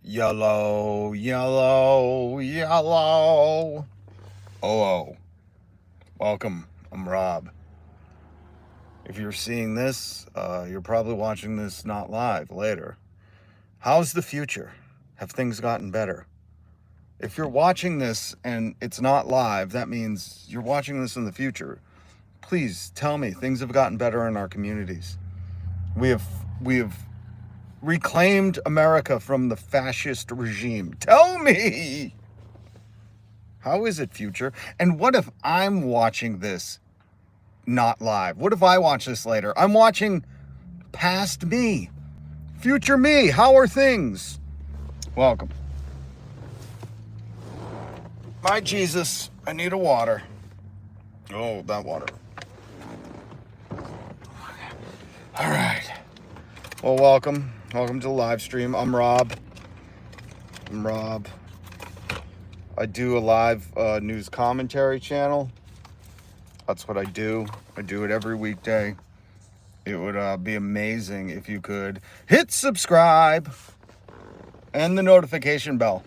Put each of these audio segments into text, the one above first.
Yellow, yellow, yellow. Oh, welcome. I'm Rob. If you're seeing this, you're probably watching this not live later. How's the future? Have things gotten better? If you're watching this and it's not live, that means you're watching this in the future. Please tell me things have gotten better in our communities. We have reclaimed America from the fascist regime. Tell me! How is it, future? And what if I'm watching this not live? What if I watch this later? I'm watching past me. Future me, how are things? Welcome. My Jesus, I need a water. Oh, that water. All right. Well, welcome. Welcome to the live stream. I'm Rob. I do a live news commentary channel. That's what I do. I do it every weekday. It would be amazing if you could hit subscribe and the notification bell.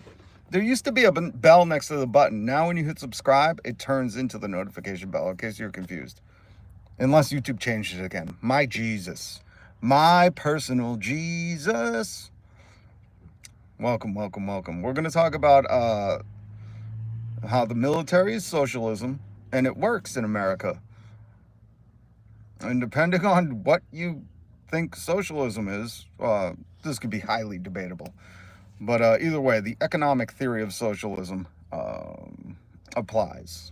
There used to be a bell next to the button. Now when you hit subscribe, it turns into the notification bell, in case you're confused. Unless YouTube changed it again. My Jesus. My personal Jesus. Welcome. We're going to talk about how the military is socialism, and it works in America. And depending on what you think socialism is, this could be highly debatable. But either way, the economic theory of socialism applies.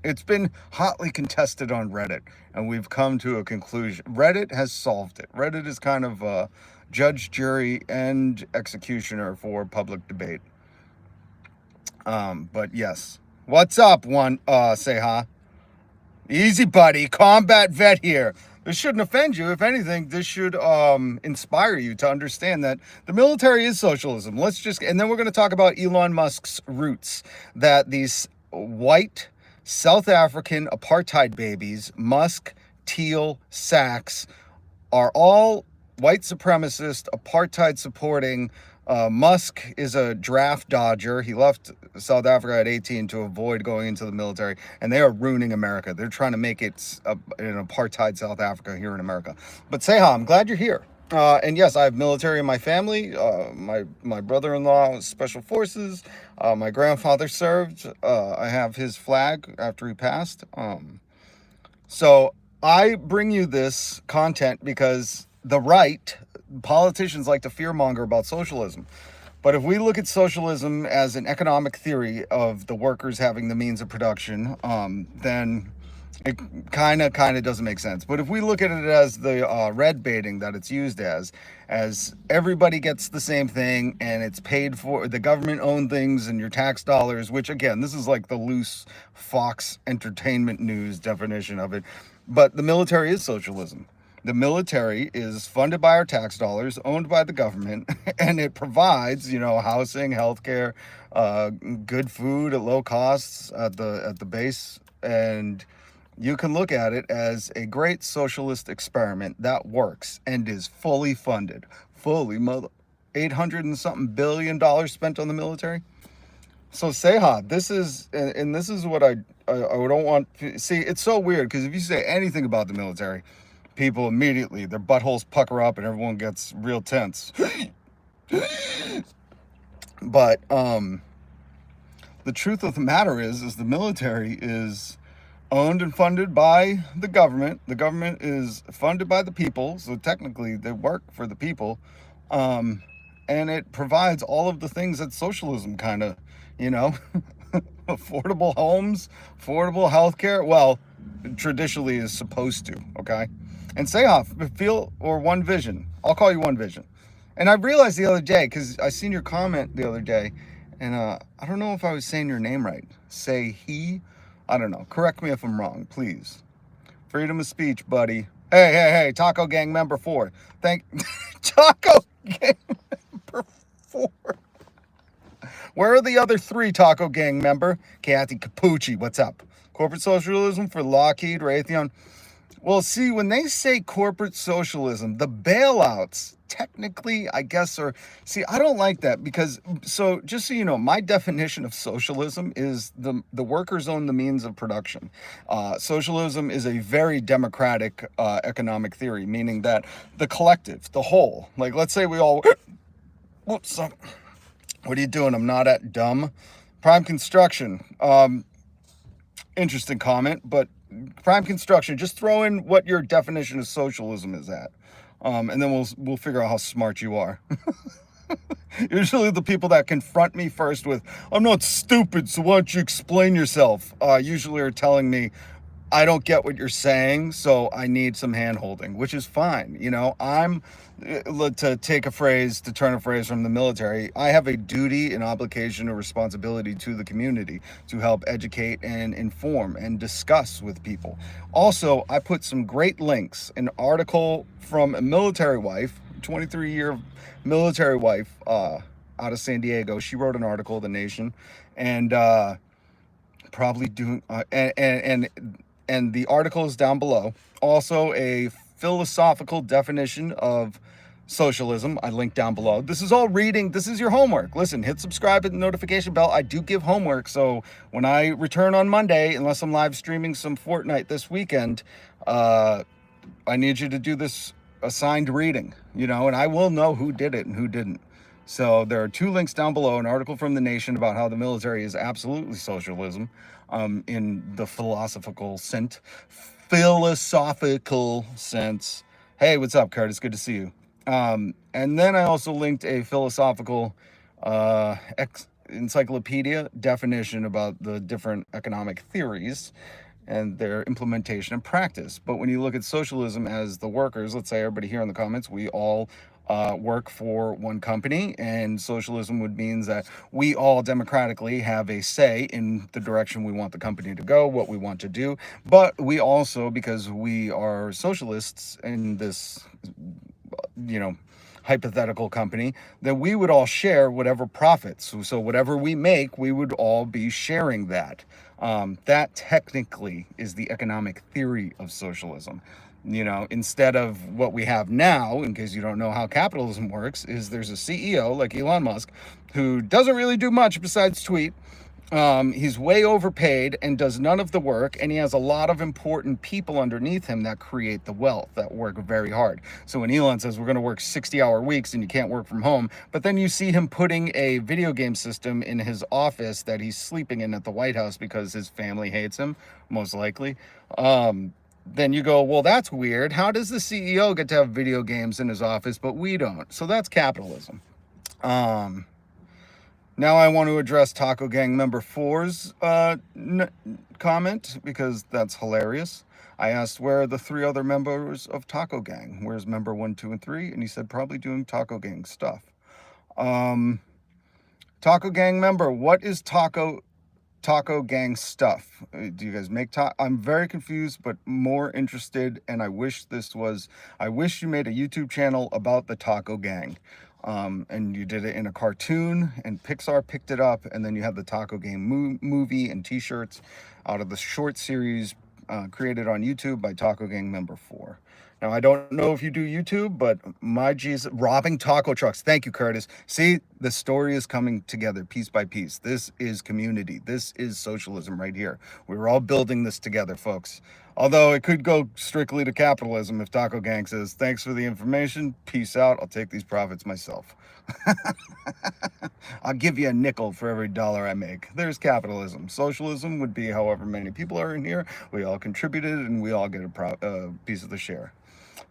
It's been hotly contested on Reddit, and we've come to a conclusion. Reddit has solved it. Reddit is kind of judge, jury, and executioner for public debate. But yes. What's up, say hi? Easy, buddy. Combat vet here. This shouldn't offend you. If anything, this should inspire you to understand that the military is socialism. And then we're going to talk about Elon Musk's roots, that these white South African apartheid babies, Musk, Teal, Sachs, are all white supremacist, apartheid supporting. Musk is a draft dodger. He left South Africa at 18 to avoid going into the military, and they are ruining America. They're trying to make it an apartheid South Africa here in America. But Seha, I'm glad you're here. And yes, I have military in my family. My brother-in-law was Special Forces. My grandfather served. I have his flag after he passed. So I bring you this content because the right, politicians like to fearmonger about socialism. But if we look at socialism as an economic theory of the workers having the means of production, then it kind of doesn't make sense. But if we look at it as the red baiting that it's used as everybody gets the same thing and it's paid for, the government owned things and your tax dollars, which again, this is like the loose Fox Entertainment News definition of it. But the military is socialism. The military is funded by our tax dollars, owned by the government, and it provides, housing, healthcare, good food at low costs at the base. And you can look at it as a great socialist experiment that works and is fully funded. $800 and something billion spent on the military. So Seha, this is what I don't want. See, it's so weird because if you say anything about the military, people immediately, their buttholes pucker up and everyone gets real tense. But the truth of the matter is the military is owned and funded by the government. The government is funded by the people, so technically they work for the people. And it provides all of the things that socialism kind of, affordable homes, affordable healthcare, well, traditionally is supposed to, okay? And One Vision. I'll call you One Vision. And I realized the other day, because I seen your comment the other day, and I don't know if I was saying your name right. I don't know. Correct me if I'm wrong, please. Freedom of speech, buddy. Hey, Taco Gang member 4. Taco Gang member 4. Where are the other 3 Taco Gang member? Kathy Capucci, what's up? Corporate socialism for Lockheed, Raytheon. Well, see, when they say corporate socialism, the bailouts technically, I guess, are. See, I don't like that because, so just so you know, my definition of socialism is the workers own the means of production. Socialism is a very democratic economic theory, meaning that the collective, the whole, like let's say we all. Whoops. What are you doing? I'm not at dumb. Prime construction. Interesting comment, but prime construction. Just throw in what your definition of socialism is at, and then we'll figure out how smart you are. Usually, the people that confront me first with "I'm not stupid, so why don't you explain yourself?" Usually are telling me I don't get what you're saying, so I need some hand holding, which is fine. You know, to turn a phrase from the military, I have a duty, an obligation, a responsibility to the community to help educate and inform and discuss with people. Also, I put some great links, an article from a military wife, 23-year military wife, out of San Diego. She wrote an article in The Nation, and probably doing and the article is down below. Also, a philosophical definition of socialism. I link down below. This is all reading. This is your homework. Listen, hit subscribe, hit the notification bell. I do give homework. So when I return on Monday, unless I'm live streaming some Fortnite this weekend, I need you to do this assigned reading, and I will know who did it and who didn't. So there are 2 links down below, an article from The Nation about how the military is absolutely socialism, in the philosophical sense. Hey, what's up, Curtis? Good to see you. And then I also linked a philosophical encyclopedia definition about the different economic theories and their implementation and practice. But when you look at socialism as the workers, let's say everybody here in the comments, we all work for one company, and socialism would mean that we all democratically have a say in the direction we want the company to go, what we want to do. But we also, because we are socialists in this, hypothetical company, then we would all share whatever profits. So whatever we make, we would all be sharing that. That technically is the economic theory of socialism. Instead of what we have now, in case you don't know how capitalism works, is there's a CEO like Elon Musk who doesn't really do much besides tweet. He's way overpaid and does none of the work, and he has a lot of important people underneath him that create the wealth, that work very hard. So when Elon says we're going to work 60-hour weeks and you can't work from home, but then you see him putting a video game system in his office that he's sleeping in at the White House because his family hates him, most likely. Then you go, well, that's weird. How does the CEO get to have video games in his office, but we don't? So that's capitalism. Now I want to address Taco Gang member 4's comment, because that's hilarious. I asked, where are the 3 other members of Taco Gang? Where's member 1, 2, and 3? And he said, probably doing Taco Gang stuff. Taco Gang member, what is Taco Gang stuff? Do you guys make I'm very confused, but more interested, and I wish you made a YouTube channel about the Taco Gang. And you did it in a cartoon, and Pixar picked it up, and then you had the Taco Gang movie and t-shirts out of the short series created on YouTube by Taco Gang member 4. Now, I don't know if you do YouTube, but my geez, robbing taco trucks. Thank you, Curtis. See, the story is coming together piece by piece. This is community. This is socialism right here. We're all building this together, folks. Although it could go strictly to capitalism if Taco Gang says, thanks for the information, peace out, I'll take these profits myself. I'll give you a nickel for every dollar I make. There's capitalism. Socialism would be however many people are in here, we all contributed, and we all get a piece of the share.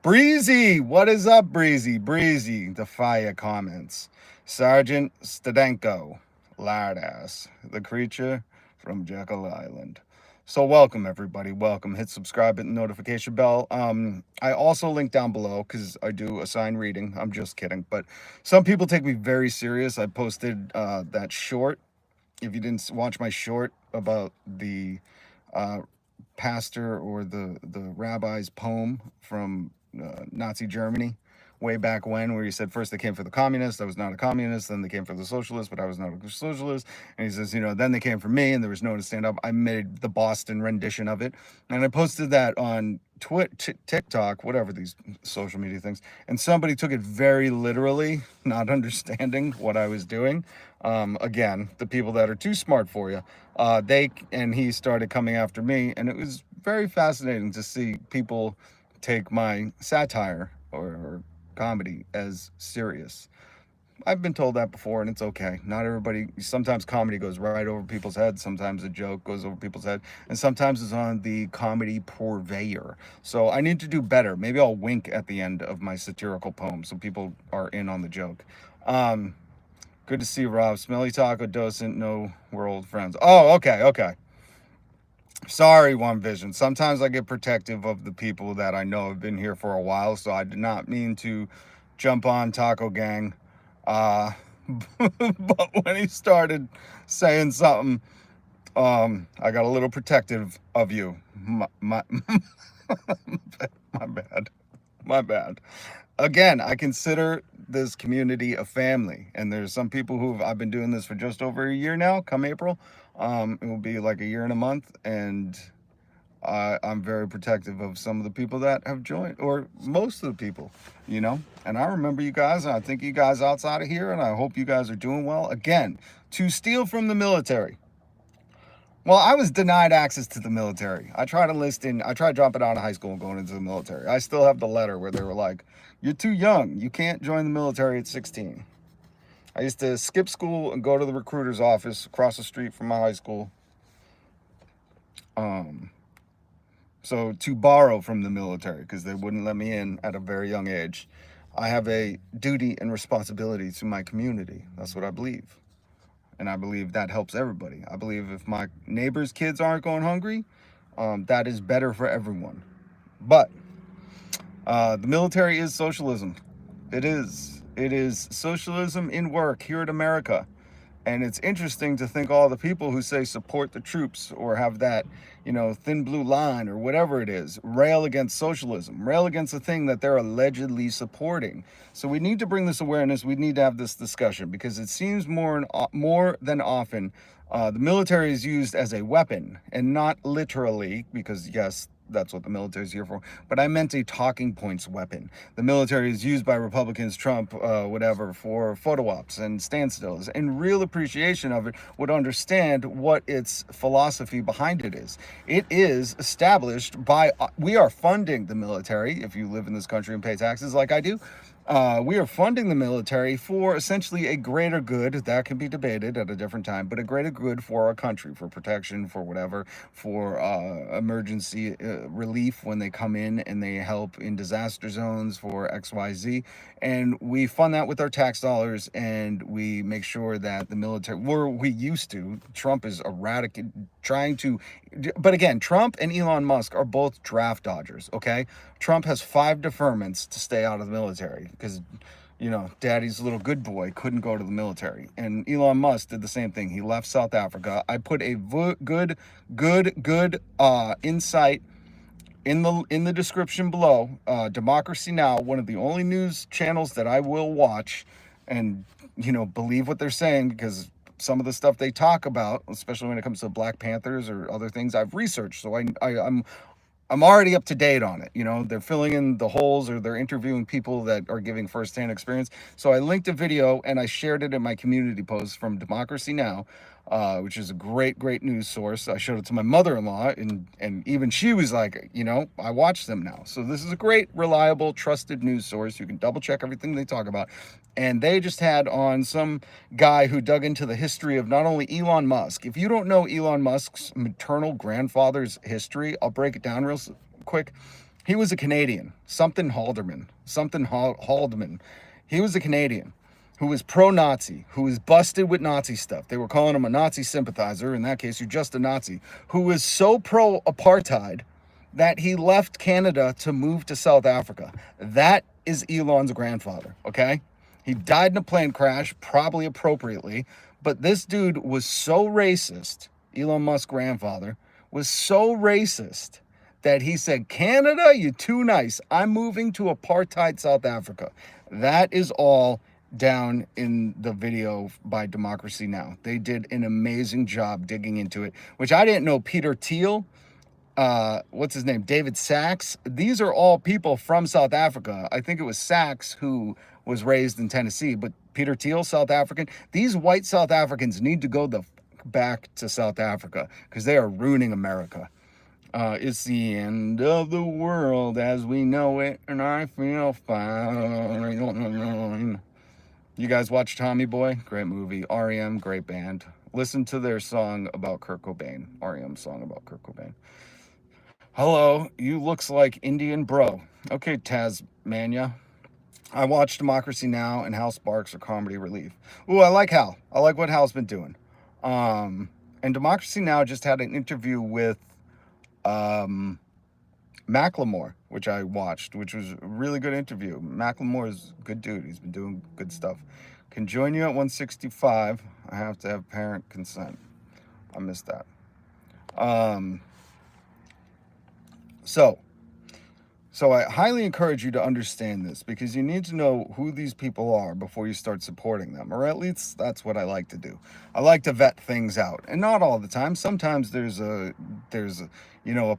Breezy, what is up, Breezy? The fire comments. Sergeant Stadenko, Lardass, the creature from Jekyll Island. So welcome, everybody. Welcome. Hit subscribe, hit the notification bell. I also link down below because I do assign reading. I'm just kidding. But some people take me very serious. I posted that short. If you didn't watch my short about the pastor or the rabbi's poem from Nazi Germany way back when, where he said, first they came for the communists, I was not a communist, then they came for the socialists, but I was not a socialist, and he says, then they came for me and there was no one to stand up. I made the Boston rendition of it, and I posted that on TikTok, whatever these social media things, and somebody took it very literally, not understanding what I was doing. Again, the people that are too smart for you, and he started coming after me, and it was very fascinating to see people take my satire or comedy as serious. I've been told that before, and it's okay. Not everybody. Sometimes comedy goes right over people's heads. Sometimes a joke goes over people's head, and sometimes it's on the comedy purveyor. So I need to do better. Maybe I'll wink at the end of my satirical poem, so people are in on the joke. Um, Good to see you, Rob. Smelly taco docent. No, we're old friends. Oh, okay, okay. Sorry, One Vision. Sometimes I get protective of the people that I know have been here for a while, so I did not mean to jump on Taco Gang. Uh, but when he started saying something, I got a little protective of you. My bad. My bad. Again, I consider this community a family, and there's some people who I've been doing this for just over a year now. Come April, it will be like a year and a month, and I'm very protective of some of the people that have joined, or most of the people, you know. And I remember you guys, and I think you guys outside of here, and I hope you guys are doing well. Again, to steal from the military. Well, I was denied access to the military. I tried dropping out of high school and going into the military. I still have the letter where they were like, "You're too young. You can't join the military at 16." I used to skip school and go to the recruiter's office across the street from my high school. So to borrow from the military, because they wouldn't let me in at a very young age. I have a duty and responsibility to my community. That's what I believe. And I believe that helps everybody. I believe if my neighbors' kids aren't going hungry, that is better for everyone. But the military is socialism. It is. It is socialism in work here in America. And it's interesting to think all the people who say support the troops or have that, thin blue line or whatever it is, rail against socialism, rail against the thing that they're allegedly supporting. So we need to bring this awareness. We need to have this discussion because it seems more than often the military is used as a weapon and not literally, because yes, that's what the military is here for. But I meant a talking points weapon. The military is used by Republicans, Trump, whatever, for photo ops and standstills. And real appreciation of it would understand what its philosophy behind it is. It is established by, we are funding the military, if you live in this country and pay taxes like I do. We are funding the military for essentially a greater good. That can be debated at a different time, but a greater good for our country, for protection, for whatever, for emergency relief when they come in and they help in disaster zones for XYZ. And we fund that with our tax dollars, and we make sure that the military, we used to, Trump is trying to, but again, Trump and Elon Musk are both draft dodgers, okay? Trump has 5 deferments to stay out of the military because, daddy's little good boy couldn't go to the military. And Elon Musk did the same thing. He left South Africa. I put a good insight in the description below. Democracy Now!, one of the only news channels that I will watch and, believe what they're saying, because some of the stuff they talk about, especially when it comes to Black Panthers or other things, I've researched. So I'm already up to date on it. They're filling in the holes, or they're interviewing people that are giving firsthand experience. So I linked a video and I shared it in my community post from Democracy Now!, which is a great news source. I showed it to my mother-in-law, and even she was like, I watch them now. So this is a great, reliable, trusted news source. You can double check everything they talk about. And they just had on some guy who dug into the history of not only Elon Musk. If you don't know Elon Musk's maternal grandfather's history, I'll break it down real quick. He was a Canadian, something Haldeman. He was a Canadian who was pro-Nazi, who was busted with Nazi stuff. They were calling him a Nazi sympathizer. In that case, you're just a Nazi. Who was so pro-apartheid that he left Canada to move to South Africa. That is Elon's grandfather, okay? He died in a plane crash, probably appropriately, but this dude was so racist, Elon Musk's grandfather, was so racist that he said, Canada, you're too nice. I'm moving to apartheid South Africa. That is all down in the video by Democracy Now! They did an amazing job digging into it, which I didn't know Peter Thiel what's his name? David Sachs. These are all people from South Africa. I think it was Sachs who was raised in Tennessee, but Peter Thiel, South African. These white South Africans need to go the back to South Africa because they are ruining America. It's the end of the world as we know it, and I feel fine. You guys watch Tommy Boy? Great movie. REM, great band. Listen to their song about Kurt Cobain. REM song about Kurt Cobain. Hello, you looks like Indian bro. Okay, Tasmania. I watch Democracy Now! And Hal Sparks are comedy relief. Ooh, I like Hal. I like what Hal's been doing. And Democracy Now! Just had an interview with Macklemore, which I watched, which was a really good interview. Macklemore is a good dude. He's been doing good stuff. Can join you at 165. I have to have parent consent. I missed that. So I highly encourage you to understand this because you need to know who these people are before you start supporting them, or at least that's what I like to do. I like to vet things out, and not all the time. Sometimes there's a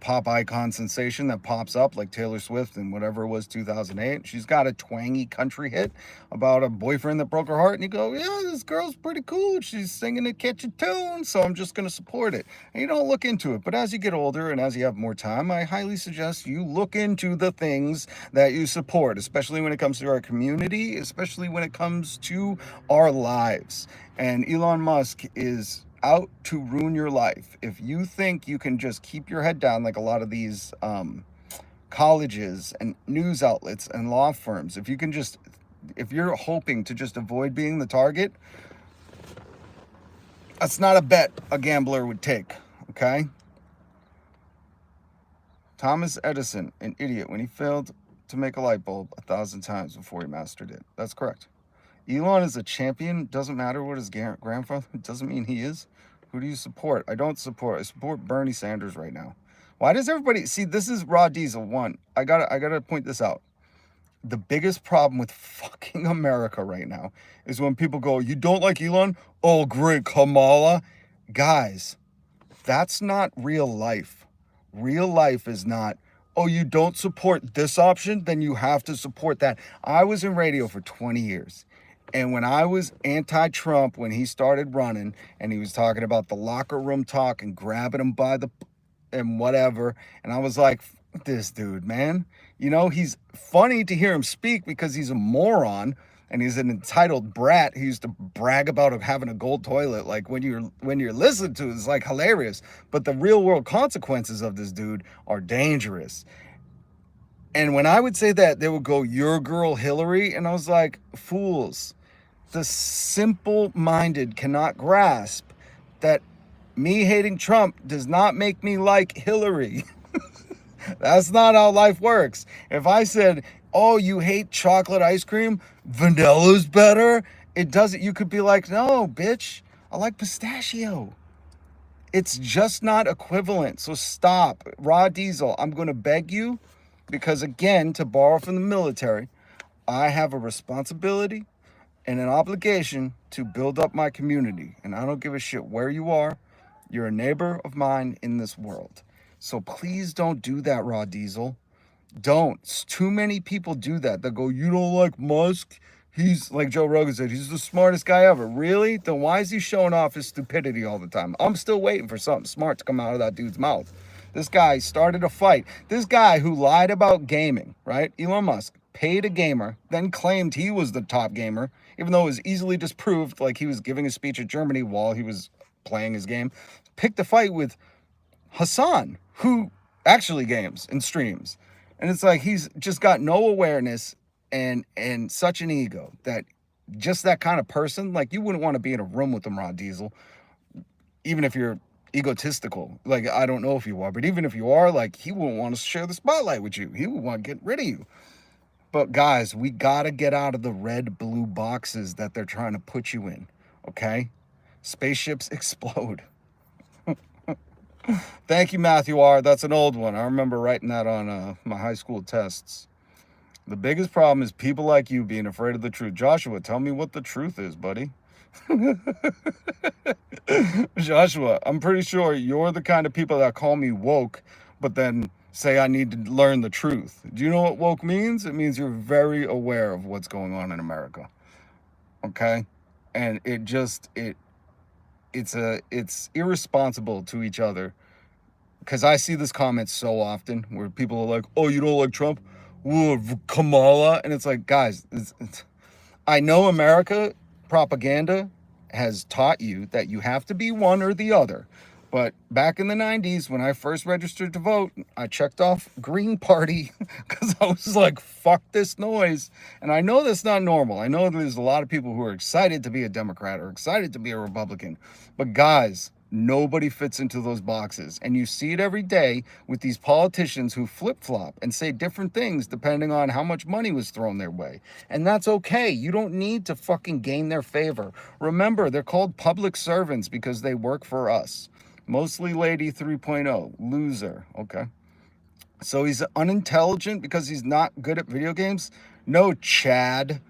pop icon sensation that pops up like Taylor Swift in whatever it was 2008. She's got a twangy country hit about a boyfriend that broke her heart, and you go, yeah, this girl's pretty cool. She's singing a catchy tune, so I'm just going to support it. And you don't look into it, but as you get older and as you have more time, I highly suggest you look into the things that you support, especially when it comes to our community, especially when it comes to our lives. And Elon Musk is out to ruin your life. If you think you can just keep your head down like a lot of these colleges and news outlets and law firms, if you're hoping to just avoid being the target, that's not a bet a gambler would take, okay? Thomas Edison, an idiot when he failed to make a light bulb 1,000 times before he mastered it. That's correct. Elon is a champion. Doesn't matter what his grandfather, doesn't mean he is. Who do you support? I support Bernie Sanders right now. Why does everybody see? This is Raw Diesel one. I gotta point this out. The biggest problem with fucking America right now is when people go, you don't like Elon? Oh, great, Kamala. Guys, that's not real life. Real life is not, oh, you don't support this option, then you have to support that. I was in radio for 20 years. And when I was anti-Trump, when he started running and he was talking about the locker room talk and grabbing him by the and whatever, and I was like, this dude, man, he's funny to hear him speak because he's a moron and he's an entitled brat. He used to brag about having a gold toilet. Like when you're listening to it, it's like hilarious. But the real world consequences of this dude are dangerous. And when I would say that, they would go, your girl Hillary. And I was like, fools. The simple-minded cannot grasp that me hating Trump does not make me like Hillary. That's not how life works. If I said, oh, you hate chocolate ice cream, vanilla's better, it doesn't. You could be like, no, bitch, I like pistachio. It's just not equivalent. So stop. Raw Diesel, I'm going to beg you, because again, to borrow from the military, I have a responsibility and an obligation to build up my community. And I don't give a shit where you are. You're a neighbor of mine in this world. So please don't do that, Raw Diesel. Don't. Too many people do that. They go, you don't like Musk? He's, like Joe Rogan said, he's the smartest guy ever. Really? Then why is he showing off his stupidity all the time? I'm still waiting for something smart to come out of that dude's mouth. This guy started a fight. This guy who lied about gaming, right? Elon Musk paid a gamer, then claimed he was the top gamer, even though it was easily disproved, like he was giving a speech at Germany while he was playing his game. Picked a fight with Hassan, who actually games and streams. And it's like he's just got no awareness and such an ego that just that kind of person, like you wouldn't want to be in a room with him, Raw Diesel, even if you're egotistical. Like, I don't know if you are, but even if you are, like, he wouldn't want to share the spotlight with you. He would want to get rid of you. But guys, we got to get out of the red, blue boxes that they're trying to put you in, okay? Spaceships explode. Thank you, Matthew R. That's an old one. I remember writing that on my high school tests. The biggest problem is people like you being afraid of the truth. Joshua, tell me what the truth is, buddy. Joshua, I'm pretty sure you're the kind of people that call me woke but then say I need to learn the truth. Do you know what woke means? It means you're very aware of what's going on in America. Okay? And it's irresponsible to each other, because I see this comment so often where people are like, "Oh, you don't like Trump? Ooh, Kamala," and it's like, guys, I know America propaganda has taught you that you have to be one or the other. But back in the 90s, when I first registered to vote, I checked off Green Party because I was like, fuck this noise. And I know that's not normal. I know there's a lot of people who are excited to be a Democrat or excited to be a Republican. But guys, nobody fits into those boxes. And you see it every day with these politicians who flip-flop and say different things depending on how much money was thrown their way. And that's okay. You don't need to fucking gain their favor. Remember, they're called public servants because they work for us. Mostly Lady 3.0, loser. Okay. So he's unintelligent because he's not good at video games? No, Chad.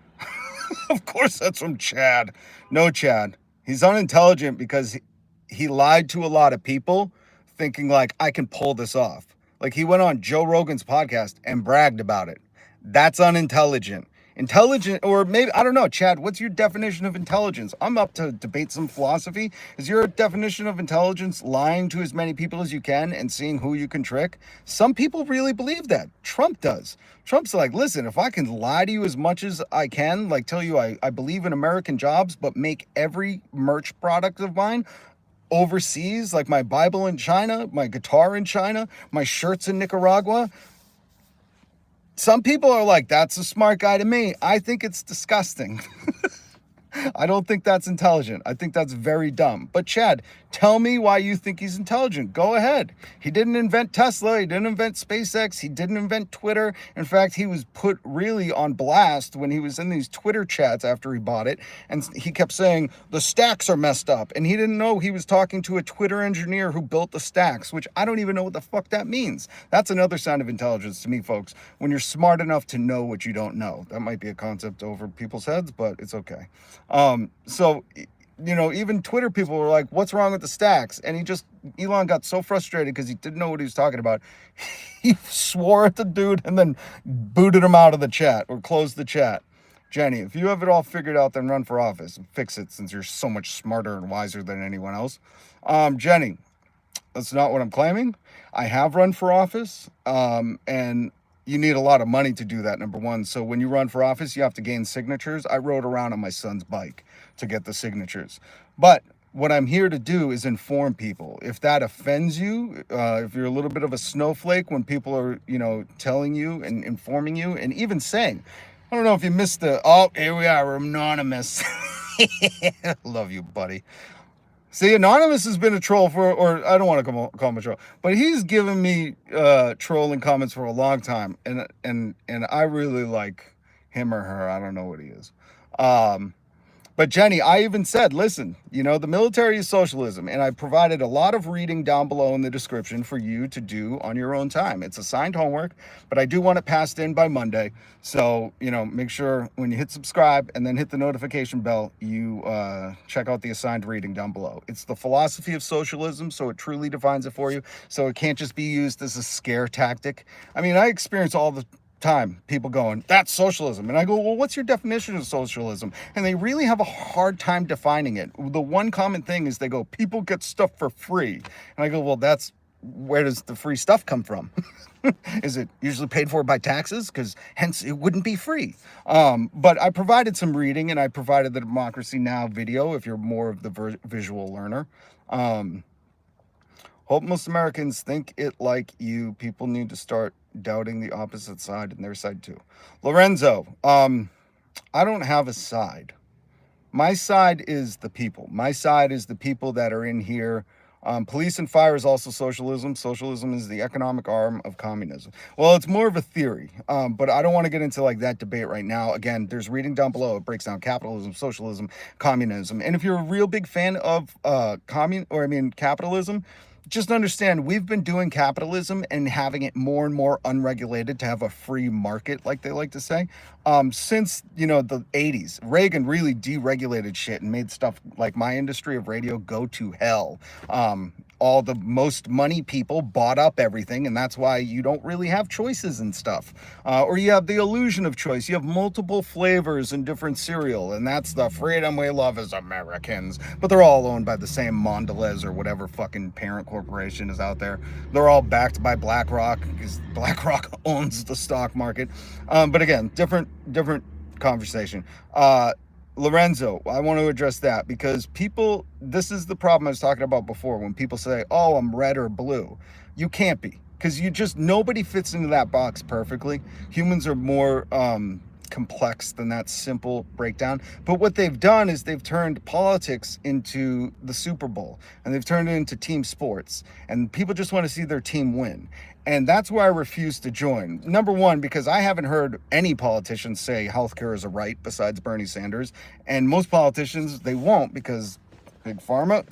Of course that's from Chad. No, Chad. He's unintelligent because he lied to a lot of people thinking like, I can pull this off. Like he went on Joe Rogan's podcast and bragged about it. That's unintelligent. Intelligent, or maybe, I don't know, Chad, what's your definition of intelligence? I'm up to debate some philosophy. Is your definition of intelligence lying to as many people as you can and seeing who you can trick? Some people really believe that. Trump does. Trump's like, listen, if I can lie to you as much as I can, like tell you I believe in American jobs, but make every merch product of mine overseas, like my Bible in China, my guitar in China, my shirts in Nicaragua. Some people are like, that's a smart guy to me. I think it's disgusting. I don't think that's intelligent. I think that's very dumb. But Chad, tell me why you think he's intelligent. Go ahead. He didn't invent Tesla. He didn't invent SpaceX. He didn't invent Twitter. In fact, he was put really on blast when he was in these Twitter chats after he bought it. And he kept saying, the stacks are messed up. And he didn't know he was talking to a Twitter engineer who built the stacks, which I don't even know what the fuck that means. That's another sign of intelligence to me, folks. When you're smart enough to know what you don't know. That might be a concept over people's heads, but it's okay. So, you know, even Twitter people were like, what's wrong with the stacks? And Elon got so frustrated because he didn't know what he was talking about. He swore at the dude and then booted him out of the chat or closed the chat. Jenny, if you have it all figured out, then run for office and fix it since you're so much smarter and wiser than anyone else. Jenny, that's not what I'm claiming. I have run for office, and you need a lot of money to do that, number one. So when you run for office, you have to gain signatures. I rode around on my son's bike to get the signatures. But what I'm here to do is inform people. If that offends you, if you're a little bit of a snowflake when people are, you know, telling you and informing you and even saying, I don't know if you missed here we are, we're anonymous. Love you, buddy. See, Anonymous has been a troll or I don't want to call him a troll, but he's given me trolling comments for a long time, and I really like him or her. I don't know what he is. But Jenny, I even said, listen, you know, the military is socialism, and I provided a lot of reading down below in the description for you to do on your own time. It's assigned homework, but I do want it passed in by Monday. So, you know, make sure when you hit subscribe and then hit the notification bell, you check out the assigned reading down below. It's the philosophy of socialism, so it truly defines it for you. So it can't just be used as a scare tactic. I mean, I experience all the time people going, that's socialism, and I go, well, what's your definition of socialism? And they really have a hard time defining it. The one common thing is they go, people get stuff for free, and I go, well, that's where does the free stuff come from? Is it usually paid for by taxes? Because hence it wouldn't be free. But I provided some reading, and I provided the Democracy Now! Video if you're more of the visual learner. Hope most Americans think it like you. People need to start doubting the opposite side and their side too. Lorenzo, I don't have a side. My side is the people. My side is the people that are in here. Police and fire is also socialism. Socialism is the economic arm of communism. Well, it's more of a theory, but I don't want to get into like that debate right now. Again, there's reading down below. It breaks down capitalism, socialism, communism. And if you're a real big fan of capitalism, just understand we've been doing capitalism and having it more and more unregulated to have a free market, like they like to say, since, you know, the 80s. Reagan really deregulated shit and made stuff like my industry of radio go to hell. all the most money people bought up everything, and that's why you don't really have choices and stuff. Or you have the illusion of choice. You have multiple flavors and different cereal, and that's the freedom we love as Americans. But they're all owned by the same Mondelez or whatever fucking parent corporation is out there. They're all backed by BlackRock, because BlackRock owns the stock market. But again, different conversation. Lorenzo, I want to address that because people, this is the problem I was talking about before when people say, oh, I'm red or blue. You can't be, because nobody fits into that box perfectly. Humans are more complex than that simple breakdown. But what they've done is they've turned politics into the Super Bowl, and they've turned it into team sports, and people just want to see their team win. And that's why I refuse to join. Number one, because I haven't heard any politicians say healthcare is a right besides Bernie Sanders. And most politicians, they won't, because Big Pharma,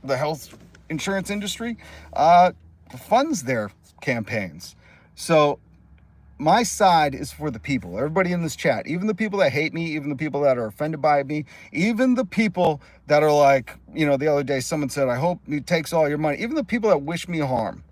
the health insurance industry, funds their campaigns. So my side is for the people. Everybody in this chat, even the people that hate me, even the people that are offended by me, even the people that are like, the other day someone said, I hope he takes all your money. Even the people that wish me harm.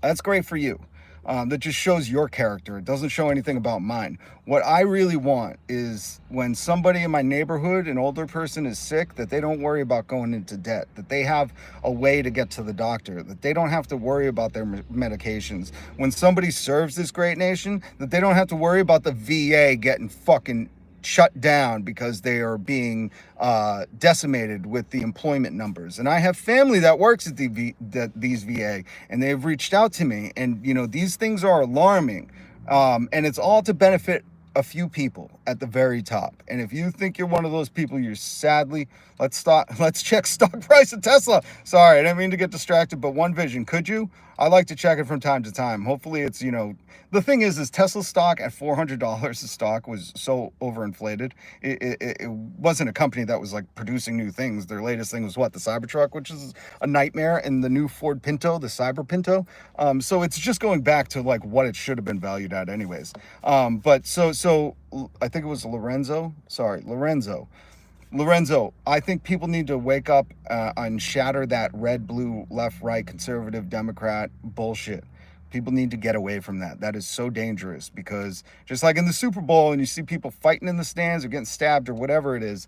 That's great for you. That just shows your character. It doesn't show anything about mine. What I really want is when somebody in my neighborhood, an older person, is sick, that they don't worry about going into debt, that they have a way to get to the doctor, that they don't have to worry about their medications. When somebody serves this great nation, that they don't have to worry about the VA getting fucking shut down because they are being decimated with the employment numbers. And I have family that works at these VA, and they've reached out to me, and these things are alarming, and it's all to benefit a few people at the very top. And if you think you're one of those people, you're sadly, let's check stock price of Tesla. Sorry, I didn't mean to get distracted, but One Vision, could you? I like to check it from time to time. Hopefully it's, the thing is Tesla stock at $400 a stock was so overinflated. It wasn't a company that was like producing new things. Their latest thing was what? The Cybertruck, which is a nightmare, and the new Ford Pinto, the Cyber Pinto. So it's just going back to like what it should have been valued at anyways. But so I think it was Lorenzo, I think people need to wake up and shatter that red, blue, left, right, conservative, Democrat bullshit. People need to get away from that. That is so dangerous, because just like in the Super Bowl and you see people fighting in the stands or getting stabbed or whatever it is,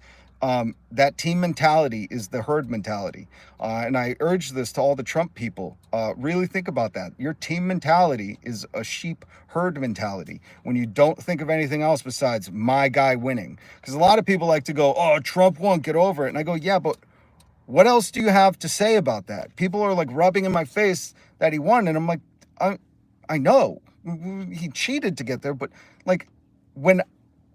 that team mentality is the herd mentality. And I urge this to all the Trump people. Really think about that. Your team mentality is a sheep herd mentality when you don't think of anything else besides my guy winning. Because a lot of people like to go, oh, Trump won't get over it. And I go, yeah, but what else do you have to say about that? People are like rubbing in my face that he won. And I'm like, I know he cheated to get there, but like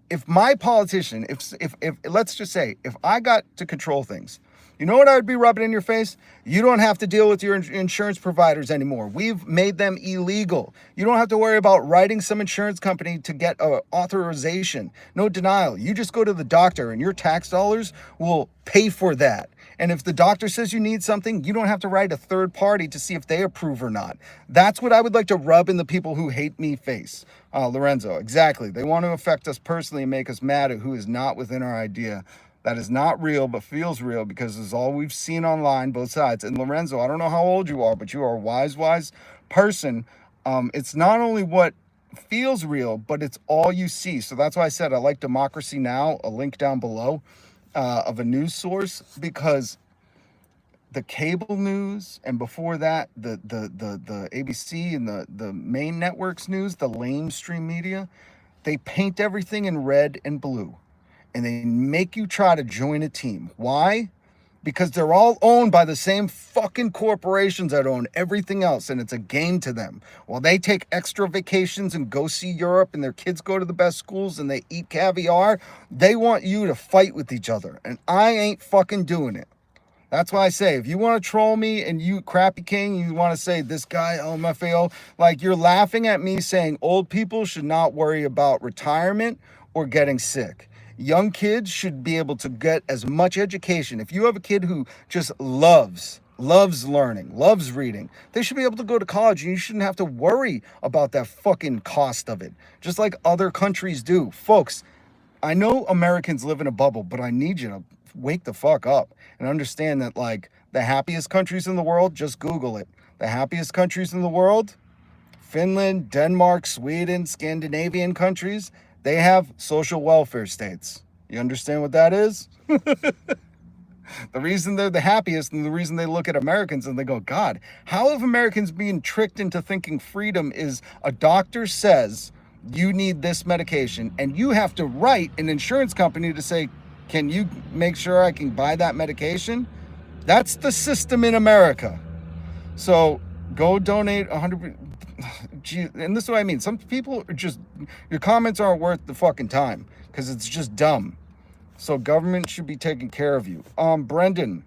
if my politician, if let's just say, if I got to control things, you know what I would be rubbing in your face? You don't have to deal with your insurance providers anymore. We've made them illegal. You don't have to worry about writing some insurance company to get a authorization. No denial. You just go to the doctor and your tax dollars will pay for that. And if the doctor says you need something, you don't have to write a third party to see if they approve or not. That's what I would like to rub in the people who hate me face. Lorenzo, exactly. They want to affect us personally and make us mad at who is not within our idea. That is not real, but feels real, because it's all we've seen online, both sides. And Lorenzo, I don't know how old you are, but you are a wise person. It's not only what feels real, but it's all you see. So that's why I said I like Democracy Now!, a link down below, of a news source, because the cable news, and before that, the ABC and the main networks news, the lamestream media, they paint everything in red and blue. And they make you try to join a team. Why? Because they're all owned by the same fucking corporations that own everything else, and it's a game to them. While they take extra vacations and go see Europe, and their kids go to the best schools and they eat caviar, they want you to fight with each other. And I ain't fucking doing it. That's why I say, if you want to troll me and you crappy king, you want to say this guy, LMFAO, like you're laughing at me saying old people should not worry about retirement or getting sick. Young kids should be able to get as much education. If you have a kid who just loves learning, loves reading, they should be able to go to college, and you shouldn't have to worry about that fucking cost of it, just like other countries do. Folks, I know Americans live in a bubble, but I need you to wake the fuck up and understand that, like, the happiest countries in the world, just Google it. The happiest countries in the world, Finland, Denmark, Sweden, Scandinavian countries, they have social welfare states. You understand what that is? The reason they're the happiest and the reason they look at Americans and they go, God, how have Americans been tricked into thinking freedom is a doctor says you need this medication and you have to write an insurance company to say, can you make sure I can buy that medication? That's the system in America. So go donate 100. And this is what I mean. Some people are just, your comments aren't worth the fucking time because it's just dumb. So government should be taking care of you. Brendan,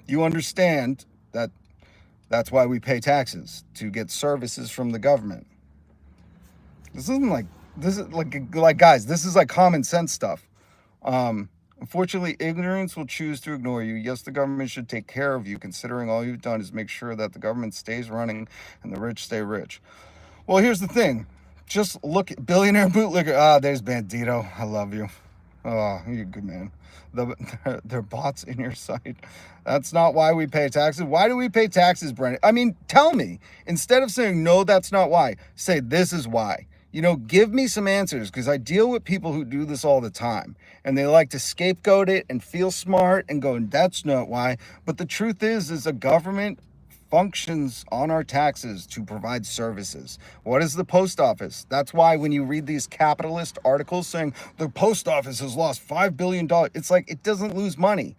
you understand that that's why we pay taxes, to get services from the government. This is like guys, this is like common sense stuff. Unfortunately, ignorance will choose to ignore you. Yes, the government should take care of you, considering all you've done is make sure that the government stays running and the rich stay rich. Well, here's the thing. Just look at billionaire bootlegger. There's Bandito. I love you. Oh, you're a good man. They're bots in your site. That's not why we pay taxes. Why do we pay taxes, Brendan? I mean, tell me. Instead of saying, no, that's not why, say, this is why. You know, give me some answers, because I deal with people who do this all the time. And they like to scapegoat it and feel smart and go, that's not why. But the truth is a government functions on our taxes to provide services. What is the post office? That's why when you read these capitalist articles saying the post office has lost $5 billion, it's like, it doesn't lose money.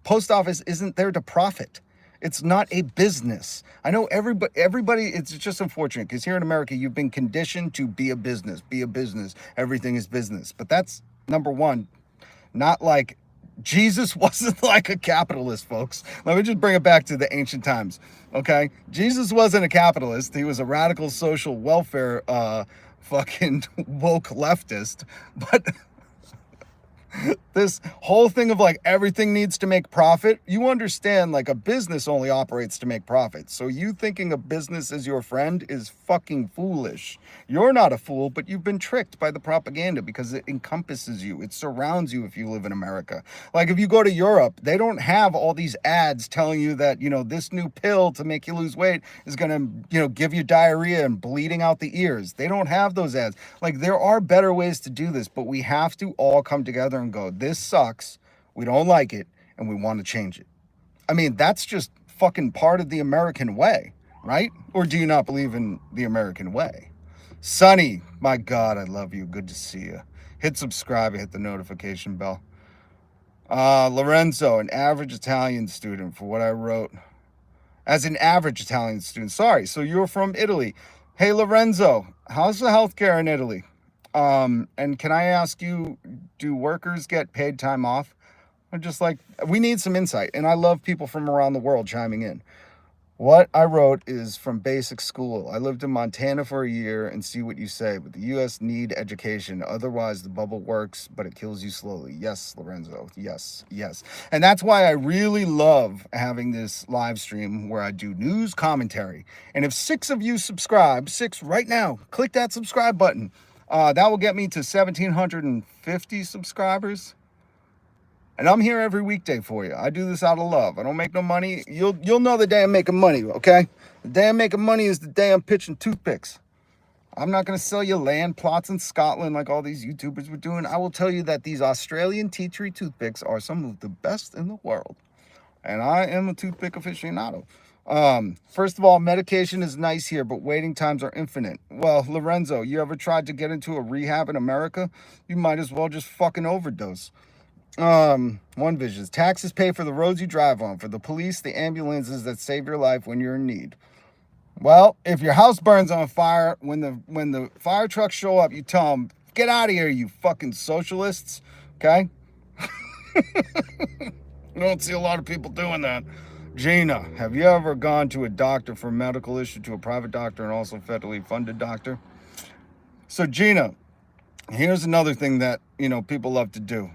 Post office isn't there to profit. It's not a business. I know everybody, it's just unfortunate because here in America, you've been conditioned to be a business, everything is business. But that's, number one, not like, Jesus wasn't like a capitalist, folks. Let me just bring it back to the ancient times, okay? Jesus wasn't a capitalist. He was a radical social welfare, fucking woke leftist. But this whole thing of like everything needs to make profit, you understand, like a business only operates to make profit. So you thinking a business is your friend is fucking foolish. You're not a fool, but you've been tricked by the propaganda because it encompasses you. It surrounds you if you live in America. Like if you go to Europe, they don't have all these ads telling you that, you know, this new pill to make you lose weight is going to, you know, give you diarrhea and bleeding out the ears. They don't have those ads. Like there are better ways to do this, but we have to all come together and go, this sucks, we don't like it, and we want to change it. I mean, that's just fucking part of the American way, right? Or do you not believe in the American way? Sonny, my God, I love you. Good to see you. Hit subscribe, hit the notification bell. Lorenzo, an average Italian student, for what I wrote. As an average Italian student. Sorry, so you're from Italy. Hey, Lorenzo, how's the healthcare in Italy? And can I ask you, do workers get paid time off? I'm just like, we need some insight. And I love people from around the world chiming in. What I wrote is from basic school. I lived in Montana for a year and see what you say, but the U.S. need education. Otherwise, the bubble works, but it kills you slowly. Yes, Lorenzo. Yes, yes. And that's why I really love having this live stream where I do news commentary. And if 6 of you subscribe, 6 right now, click that subscribe button. That will get me to 1,750 subscribers. And I'm here every weekday for you. I do this out of love. I don't make no money. You'll know the day I'm making money, okay? The day I'm making money is the day I'm pitching toothpicks. I'm not going to sell you land plots in Scotland like all these YouTubers were doing. I will tell you that these Australian tea tree toothpicks are some of the best in the world. And I am a toothpick aficionado. First of all, medication is nice here, but waiting times are infinite. Well, Lorenzo, you ever tried to get into a rehab in America? You might as well just fucking overdose. One vision. Taxes pay for the roads you drive on, for the police, the ambulances that save your life when you're in need. Well, if your house burns on fire, when the fire trucks show up, you tell them, get out of here, you fucking socialists. Okay? You don't see a lot of people doing that. Gina, have you ever gone to a doctor for a medical issue, to a private doctor and also federally funded doctor? So Gina, here's another thing that, you know, people love to do.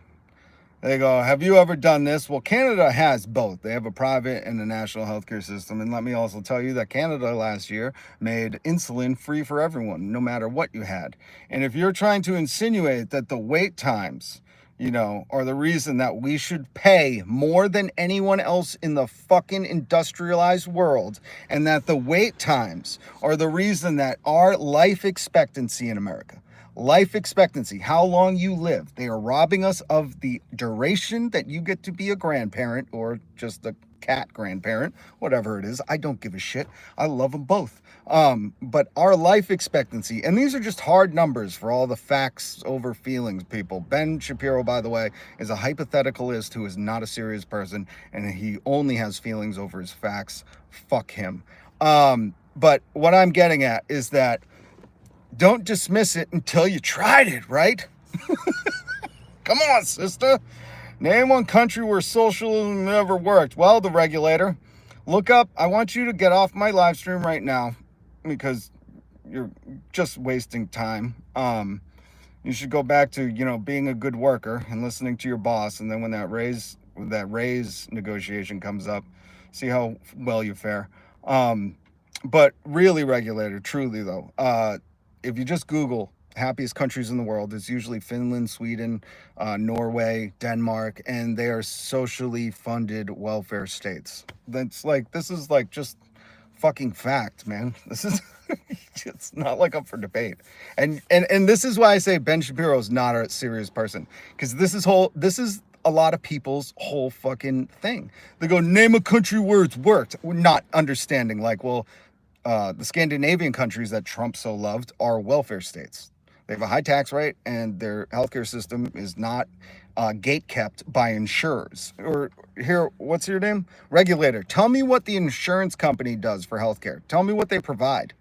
They go, have you ever done this? Well, Canada has both. They have a private and a national healthcare system. And let me also tell you that Canada last year made insulin free for everyone, no matter what you had. And if you're trying to insinuate that the wait times are the reason that we should pay more than anyone else in the fucking industrialized world, and that the wait times are the reason that our life expectancy in America, life expectancy, how long you live, they are robbing us of the duration that you get to be a grandparent or just a cat grandparent, whatever it is. I don't give a shit. I love them both. But our life expectancy, and these are just hard numbers for all the facts over feelings people. Ben Shapiro, by the way, is a hypotheticalist who is not a serious person, and he only has feelings over his facts. Fuck him. But what I'm getting at is that don't dismiss it until you tried it, right? Come on, sister. Name one country where socialism never worked. Well, the regulator. Look up. I want you to get off my live stream right now because you're just wasting time. You should go back to, being a good worker and listening to your boss. And then when that raise negotiation comes up, see how well you fare. But really, regulator, truly though, if you just Google happiest countries in the world, it's usually Finland, Sweden, Norway, Denmark, and they are socially funded welfare states. This is just fucking fact, man. This is it's not up for debate. And this is why I say Ben Shapiro is not a serious person, because this is a lot of people's whole fucking thing. They go, name a country where it's worked. We're not understanding the Scandinavian countries that Trump so loved are welfare states. They have a high tax rate, and their healthcare system is not gate-kept by insurers. Or here, what's your name? Regulator. Tell me what the insurance company does for healthcare. Tell me what they provide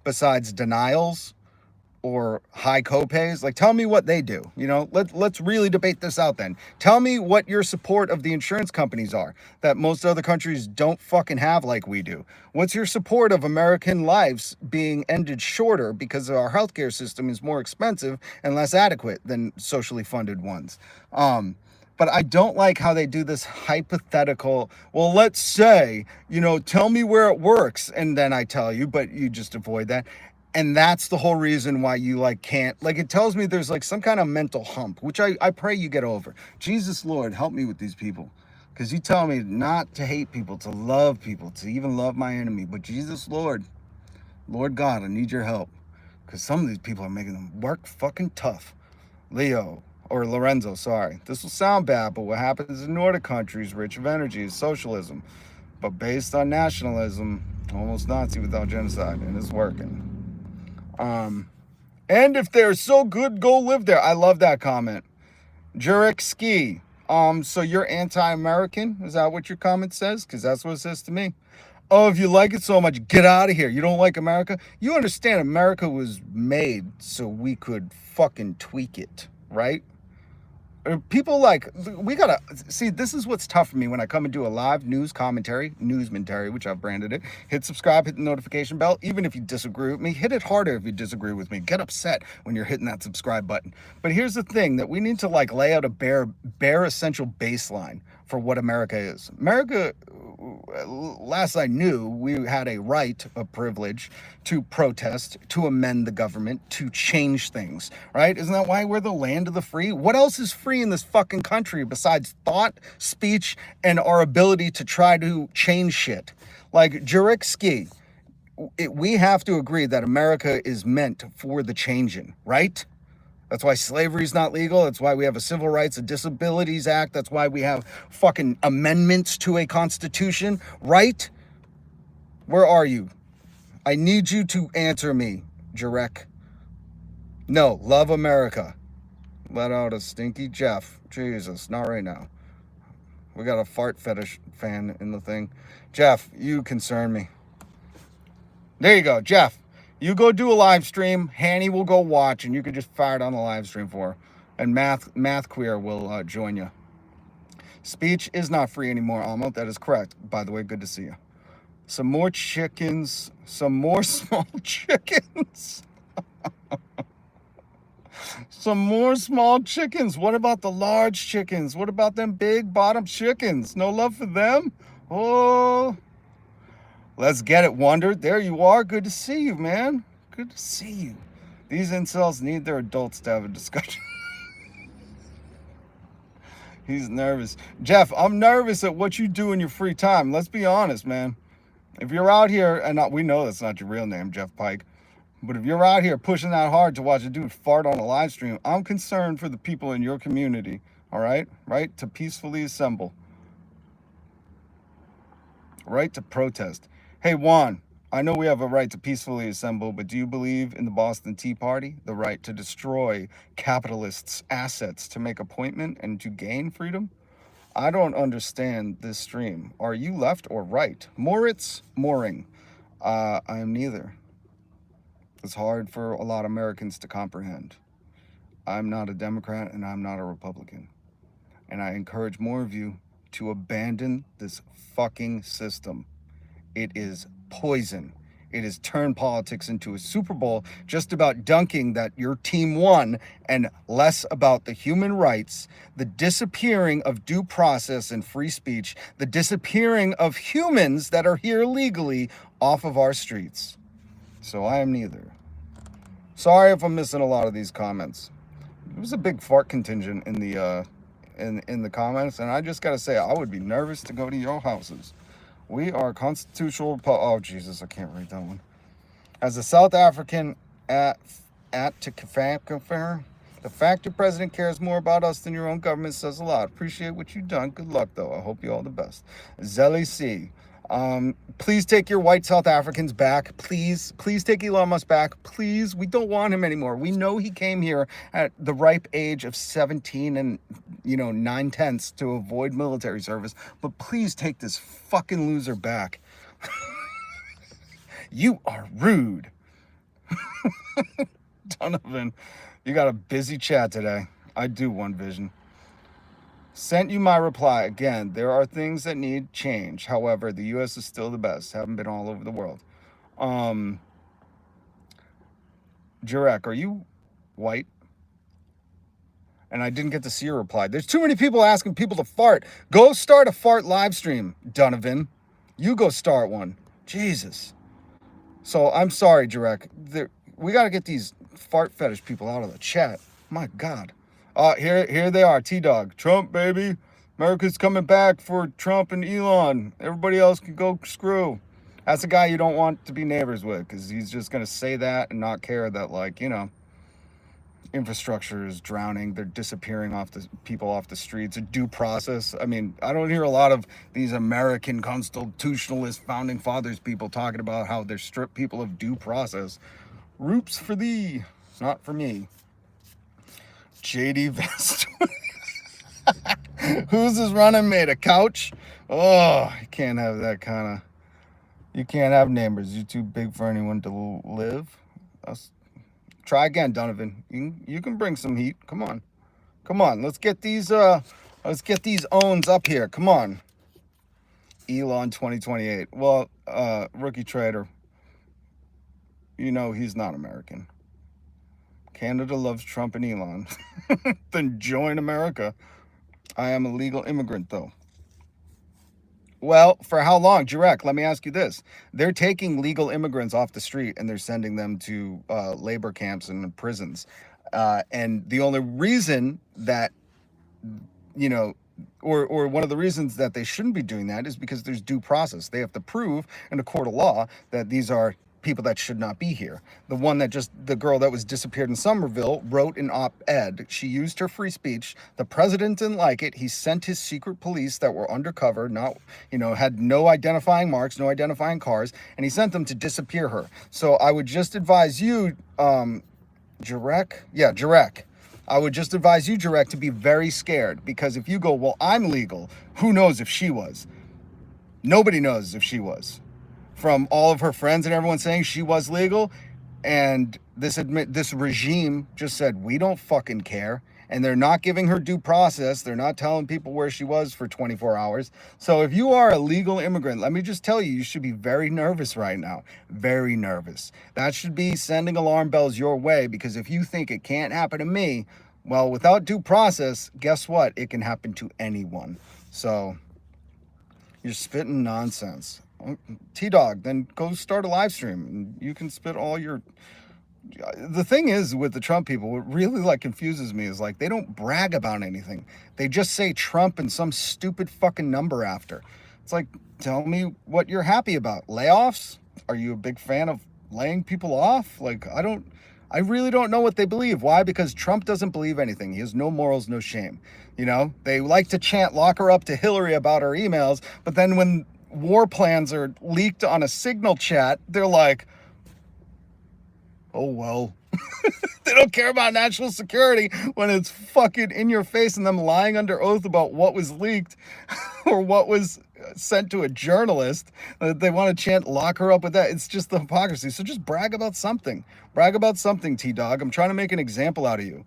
besides denials or high copays. Tell me what they do. Let's really debate this out then. Tell me what your support of the insurance companies are that most other countries don't fucking have like we do. What's your support of American lives being ended shorter because our healthcare system is more expensive and less adequate than socially funded ones? But I don't like how they do this hypothetical, well, let's say, tell me where it works, and then I tell you, but you just avoid that. And that's the whole reason why you can't, it tells me there's some kind of mental hump, which I pray you get over. Jesus, Lord, help me with these people. Because you tell me not to hate people, to love people, to even love my enemy. But Jesus, Lord God, I need your help. Because some of these people are making them work fucking tough. Lorenzo, sorry. This will sound bad, but what happens in Nordic countries rich of energy is socialism. But based on nationalism, almost Nazi without genocide, and it's working. And if they're so good, go live there. I love that comment. Jurek Ski. So you're anti-American? Is that what your comment says? Because that's what it says to me. Oh, if you like it so much, get out of here. You don't like America? You understand America was made so we could fucking tweak it, right? People we gotta see, this is what's tough for me when I come and do a live news commentary, newsmentary, which I've branded it. Hit subscribe, hit the notification bell. Even if you disagree with me, hit it harder if you disagree with me. Get upset when you're hitting that subscribe button. But here's the thing, that we need to lay out a bare essential baseline for what America is. America, last I knew, we had a right, a privilege to protest, to amend the government, to change things, right? Isn't that why we're the land of the free? What else is free in this fucking country besides thought, speech, and our ability to try to change shit? Jurek Ski, we have to agree that America is meant for the changing, right? That's why slavery is not legal. That's why we have a Civil Rights and Disabilities Act. That's why we have fucking amendments to a constitution, right? Where are you? I need you to answer me, Jarek. No, love America. Let out a stinky Jeff. Jesus, not right now. We got a fart fetish fan in the thing. Jeff, you concern me. There you go, Jeff. You go do a live stream. Hanny will go watch, and you can just fire it on the live stream for her. And Math Queer will join you. Speech is not free anymore, Almo. That is correct. By the way, good to see you. Some more chickens. Some more small chickens. Some more small chickens. What about the large chickens? What about them big bottom chickens? No love for them? Oh... Let's get it, Wonder. There you are. Good to see you, man. Good to see you. These incels need their adults to have a discussion. He's nervous. Jeff, I'm nervous at what you do in your free time. Let's be honest, man. If you're out here, and we know that's not your real name, Jeff Pike, but if you're out here pushing that hard to watch a dude fart on a live stream, I'm concerned for the people in your community, all right? Right to peacefully assemble. Right to protest. Hey, Juan, I know we have a right to peacefully assemble, but do you believe in the Boston Tea Party? The right to destroy capitalists' assets to make appointment and to gain freedom? I don't understand this stream. Are you left or right? Moritz Mooring. I am neither. It's hard for a lot of Americans to comprehend. I'm not a Democrat and I'm not a Republican. And I encourage more of you to abandon this fucking system. It is poison. It has turned politics into a Super Bowl just about dunking that your team won and less about the human rights, the disappearing of due process and free speech, the disappearing of humans that are here legally off of our streets. So I am neither. Sorry if I'm missing a lot of these comments. There was a big fart contingent in the comments, and I just gotta say, I would be nervous to go to your houses. We are constitutional. Oh Jesus, I can't read that one. As a South African at to confirm, the fact your president cares more about us than your own government says a lot. Appreciate what you've done. Good luck, though. I hope you all the best. Zelly C. Please take your white South Africans back. Please take Elon Musk back. Please, we don't want him anymore. We know he came here at the ripe age of 17 and 9/10 to avoid military service. But please take this fucking loser back. You are rude. Donovan, you got a busy chat today. I do one vision. Sent you my reply. Again, there are things that need change. However, the U.S. is still the best. Haven't been all over the world. Jurek, are you white? And I didn't get to see your reply. There's too many people asking people to fart. Go start a fart live stream, Donovan. You go start one. Jesus. So I'm sorry, Jurek. We got to get these fart fetish people out of the chat. My God. Here they are, T-Dog. Trump, baby. America's coming back for Trump and Elon. Everybody else can go screw. That's a guy you don't want to be neighbors with, because he's just going to say that and not care that, infrastructure is drowning. They're disappearing people off the streets. A due process. I mean, I don't hear a lot of these American constitutionalist founding fathers people talking about how they're stripped people of due process. Roops for thee, not for me. JD Vest. Who's his running mate? A couch? Oh, you can't have that kind of... You can't have neighbors. You're too big for anyone to live. Try again, Donovan. You can bring some heat. Come on. Let's get these owns up here. Come on. Elon 2028. Well, rookie trader, he's not American. Canada loves Trump and Elon. Then join America. I am a legal immigrant, though. Well, for how long? Jurek, let me ask you this. They're taking legal immigrants off the street and they're sending them to labor camps and prisons. And the only reason that, or one of the reasons that they shouldn't be doing that is because there's due process. They have to prove in a court of law that these are people that should not be here. The girl that was disappeared in Somerville wrote an op-ed. She used her free speech. The president didn't like it. He sent his secret police that were undercover, had no identifying marks, no identifying cars, and he sent them to disappear her. So I would just advise you, Jurek. I would just advise you, Jurek, to be very scared, because if you go, well, I'm legal, who knows if she was? Nobody knows if she was. From all of her friends and everyone saying she was legal, and this regime just said, we don't fucking care, and they're not giving her due process. They're not telling people where she was for 24 hours. So if you are a legal immigrant, let me just tell you, you should be very nervous right now. Very nervous. That should be sending alarm bells your way, because if you think it can't happen to me, well, without due process, guess what? It can happen to anyone. So you're spitting nonsense. T-Dog, then go start a live stream and you can spit all your The thing is with the Trump people, what really like confuses me is like they don't brag about anything. They just say Trump and some stupid fucking number after. It's like, tell me what you're happy about. Layoffs? Are you a big fan of laying people off? Like, I really don't know what they believe. Why? Because Trump doesn't believe anything. He has no morals, no shame. You know, they like to chant lock her up to Hillary about her emails, but then when war plans are leaked on a Signal chat, they're like, oh well. They don't care about national security when it's fucking in your face and them lying under oath about what was leaked or what was sent to a journalist. They want to chant lock her up with that. It's just the hypocrisy. So just brag about something. Brag about something, T-Dog. I'm trying to make an example out of you.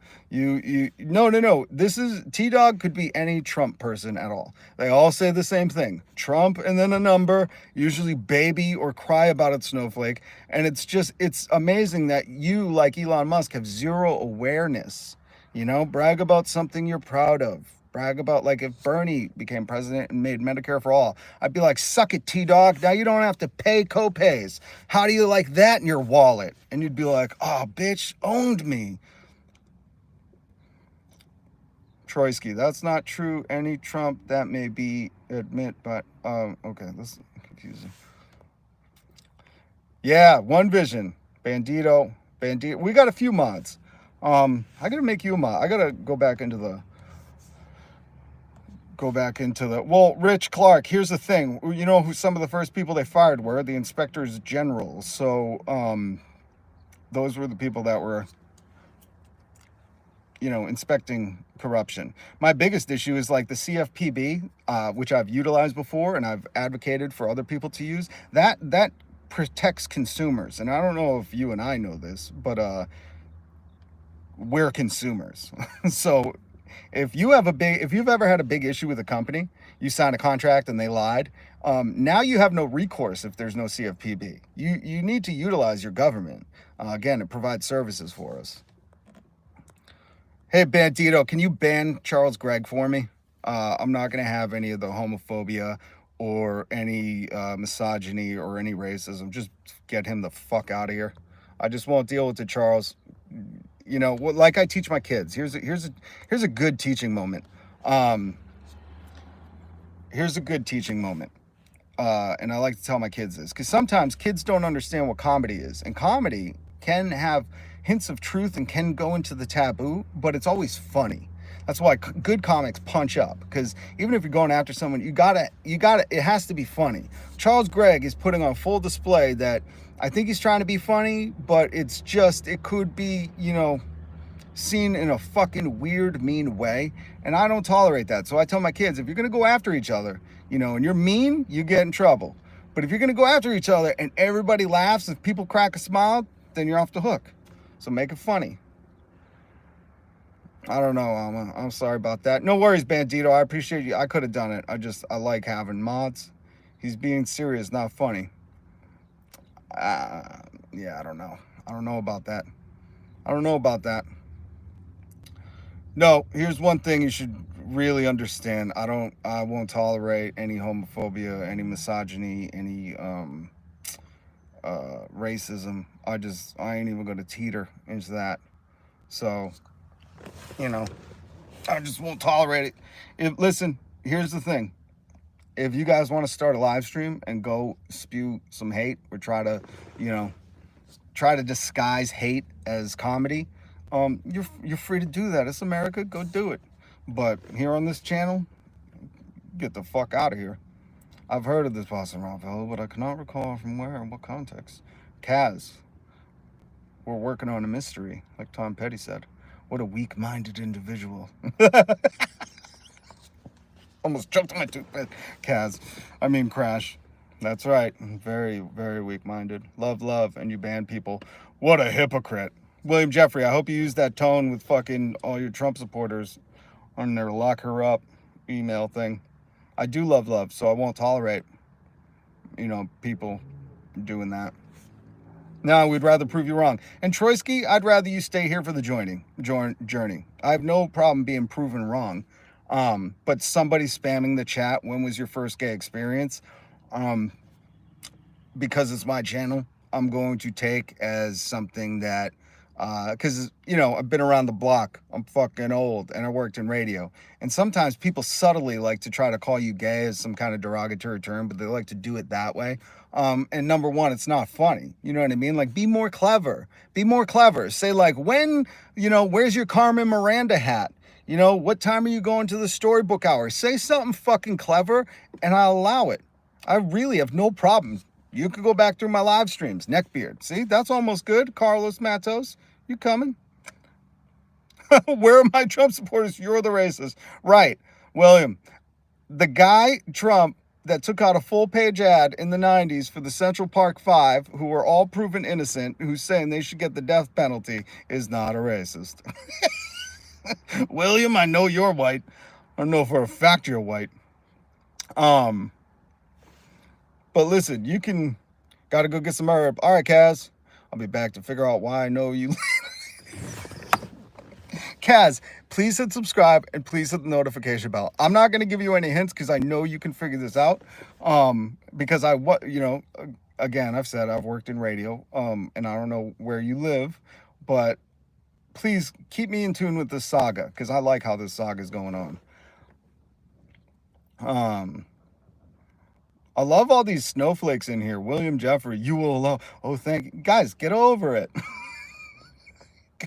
No. This is, T-Dog could be any Trump person at all. They all say the same thing. Trump and then a number, usually baby or cry about it, snowflake. And it's amazing that you, like Elon Musk, have zero awareness. You know, brag about something you're proud of. Brag about, like, if Bernie became president and made Medicare for all, I'd be like, suck it, T-Dog. Now you don't have to pay co-pays. How do you like that in your wallet? And you'd be like, oh, bitch, owned me. Troitsky, that's not true. Any Trump that may be admit, but, okay, this is confusing. Yeah, One Vision, Bandito. We got a few mods. I gotta make you a mod. I gotta go back into the, well, Rich Clark, here's the thing. You know who some of the first people they fired were? The inspectors general. So, those were the people that were, you know, inspecting corruption. My biggest issue is like the CFPB, which I've utilized before and I've advocated for other people to use. That protects consumers. And I don't know if you and I know this, but we're consumers. So if you've ever had a big issue with a company, you sign a contract and they lied, now you have no recourse if there's no CFPB. You need to utilize your government. Again, it provides services for us. Hey, Bandito, can you ban Charles Gregg for me? I'm not going to have any of the homophobia or any misogyny or any racism. Just get him the fuck out of here. I just won't deal with it, Charles. You know, like I teach my kids. Here's a good teaching moment. Here's a good teaching moment. And I like to tell my kids this because sometimes kids don't understand what comedy is, and comedy can have hints of truth and can go into the taboo, but it's always funny. That's why good comics punch up, because even if you're going after someone, you gotta, it has to be funny. Charles Gregg is putting on full display that I think he's trying to be funny, but it could be, you know, seen in a fucking weird, mean way. And I don't tolerate that. So I tell my kids, if you're gonna go after each other, you know, and you're mean, you get in trouble. But if you're gonna go after each other and everybody laughs, if people crack a smile, then you're off the hook. So make it funny. I don't know, Alma. I'm sorry about that. No worries, Bandito. I appreciate you. I could have done it. I like having mods. He's being serious, not funny. Yeah, I don't know. I don't know about that. No, here's one thing you should really understand. I won't tolerate any homophobia, any misogyny, any racism. I ain't even gonna teeter into that. So, you know, I just won't tolerate it. Listen, here's the thing. If you guys want to start a live stream and go spew some hate or try to disguise hate as comedy, you're free to do that. It's America, go do it. But here on this channel, get the fuck out of here. I've heard of this Boston Rob fellow, but I cannot recall from where and what context. Kaz, we're working on a mystery, like Tom Petty said. What a weak-minded individual. Almost choked on my toothpick. Crash. That's right. Very, very weak-minded. Love, and you ban people. What a hypocrite. William Jeffrey, I hope you use that tone with fucking all your Trump supporters on their lock her up email thing. I do love, so I won't tolerate, you know, people doing that. No, we'd rather prove you wrong. And Troitsky, I'd rather you stay here for the journey. I have no problem being proven wrong. But somebody spamming the chat, when was your first gay experience? Because it's my channel, I'm going to take as something that Because, you know, I've been around the block. I'm fucking old, and I worked in radio. And sometimes people subtly like to try to call you gay as some kind of derogatory term, but they like to do it that way. And number one, it's not funny. You know what I mean? Like, be more clever. Be more clever. Say, like, when, you know, where's your Carmen Miranda hat? You know, what time are you going to the storybook hour? Say something fucking clever, and I'll allow it. I really have no problem. You could go back through my live streams. Neckbeard. See, that's almost good. Carlos Matos. You coming? Where are my Trump supporters? You're the racist. Right. William, the guy Trump that took out a full-page ad in the 90s for the Central Park Five, who were all proven innocent, who's saying they should get the death penalty, is not a racist. William, I know you're white. I know for a fact you're white. But listen, you can... Gotta go get some herb. All right, Kaz. I'll be back to figure out why I know you... Kaz, please hit subscribe and please hit the notification bell. I'm not going to give you any hints because I know you can figure this out. Because again, I've said I've worked in radio, and I don't know where you live, but please keep me in tune with this saga because I like how this saga is going on. I love all these snowflakes in here. William Jeffrey, you will love. Oh, thank you. Guys, get over it.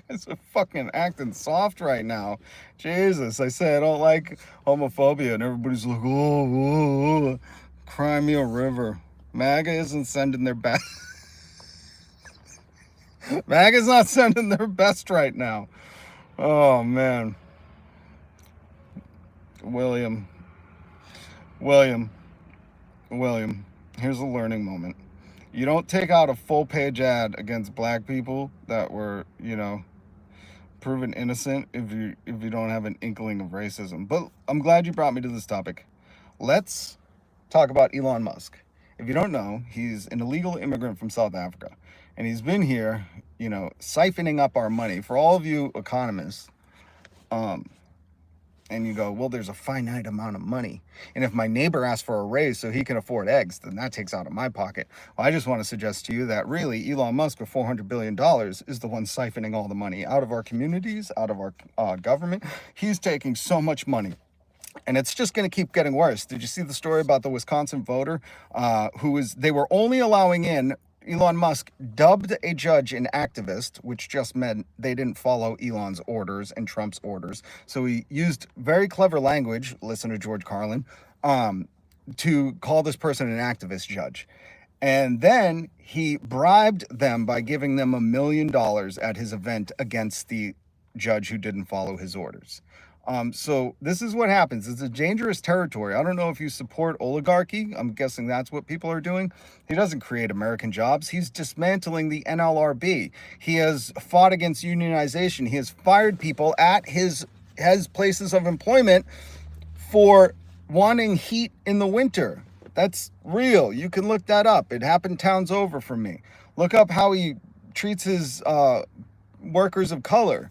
Guys are fucking acting soft right now. Jesus, I say I don't like homophobia, and everybody's like, oh, cry me a river. MAGA isn't sending their best. MAGA's not sending their best right now. Oh, man. William, here's a learning moment. You don't take out a full-page ad against black people that were, you know, proven innocent if you don't have an inkling of racism. But I'm glad you brought me to this topic. Let's talk about Elon Musk. If you don't know, he's an illegal immigrant from South Africa. And he's been here, you know, siphoning up our money. For all of you economists, and you go, well, there's a finite amount of money. And if my neighbor asks for a raise so he can afford eggs, then that takes out of my pocket. Well, I just want to suggest to you that really Elon Musk with $400 billion is the one siphoning all the money out of our communities, out of our government. He's taking so much money. And it's just going to keep getting worse. Did you see the story about the Wisconsin voter they were only allowing in, Elon Musk dubbed a judge an activist, which just meant they didn't follow Elon's orders and Trump's orders. So he used very clever language, listen to George Carlin, to call this person an activist judge. And then he bribed them by giving them $1 million at his event against the judge who didn't follow his orders. So this is what happens. It's a dangerous territory. I don't know if you support oligarchy. I'm guessing that's what people are doing. He doesn't create American jobs. He's dismantling the NLRB. He has fought against unionization. He has fired people at his places of employment for wanting heat in the winter. That's real. You can look that up. It happened towns over from me. Look up how he treats his workers of color.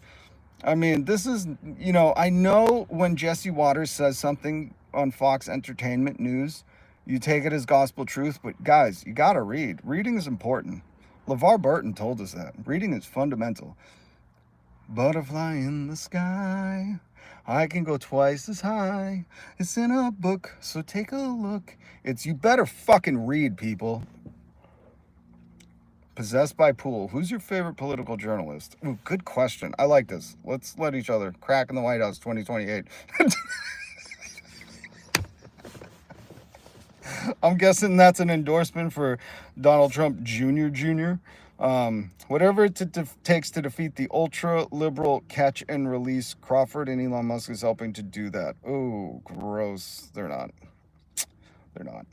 I mean, this is, you know, I know when Jesse Waters says something on Fox Entertainment News, you take it as gospel truth, but guys, you gotta read. Reading is important. LeVar Burton told us that. Reading is fundamental. Butterfly in the sky, I can go twice as high. It's in a book, so take a look. You better fucking read, people. Possessed by Pool. Who's your favorite political journalist? Ooh, good question. I like this. Let's let each other crack in the White House 2028. I'm guessing that's an endorsement for Donald Trump Jr. Whatever it takes to defeat the ultra-liberal catch and release, Crawford and Elon Musk is helping to do that. Oh, gross. They're not. They're not.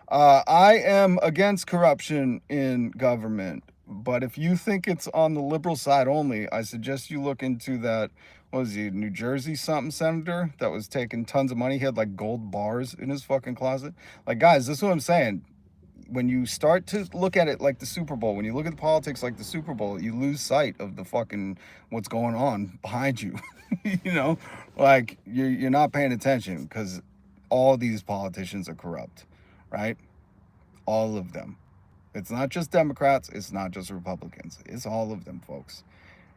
I am against corruption in government, but if you think it's on the liberal side only, I suggest you look into that, what was he, New Jersey something senator that was taking tons of money. He had like gold bars in his fucking closet. Like, guys, this is what I'm saying. When you start to look at it like the Super Bowl, when you look at the politics like the Super Bowl, you lose sight of the fucking what's going on behind you. You know, like you're not paying attention because all these politicians are corrupt. Right? All of them. It's not just Democrats. It's not just Republicans. It's all of them, folks.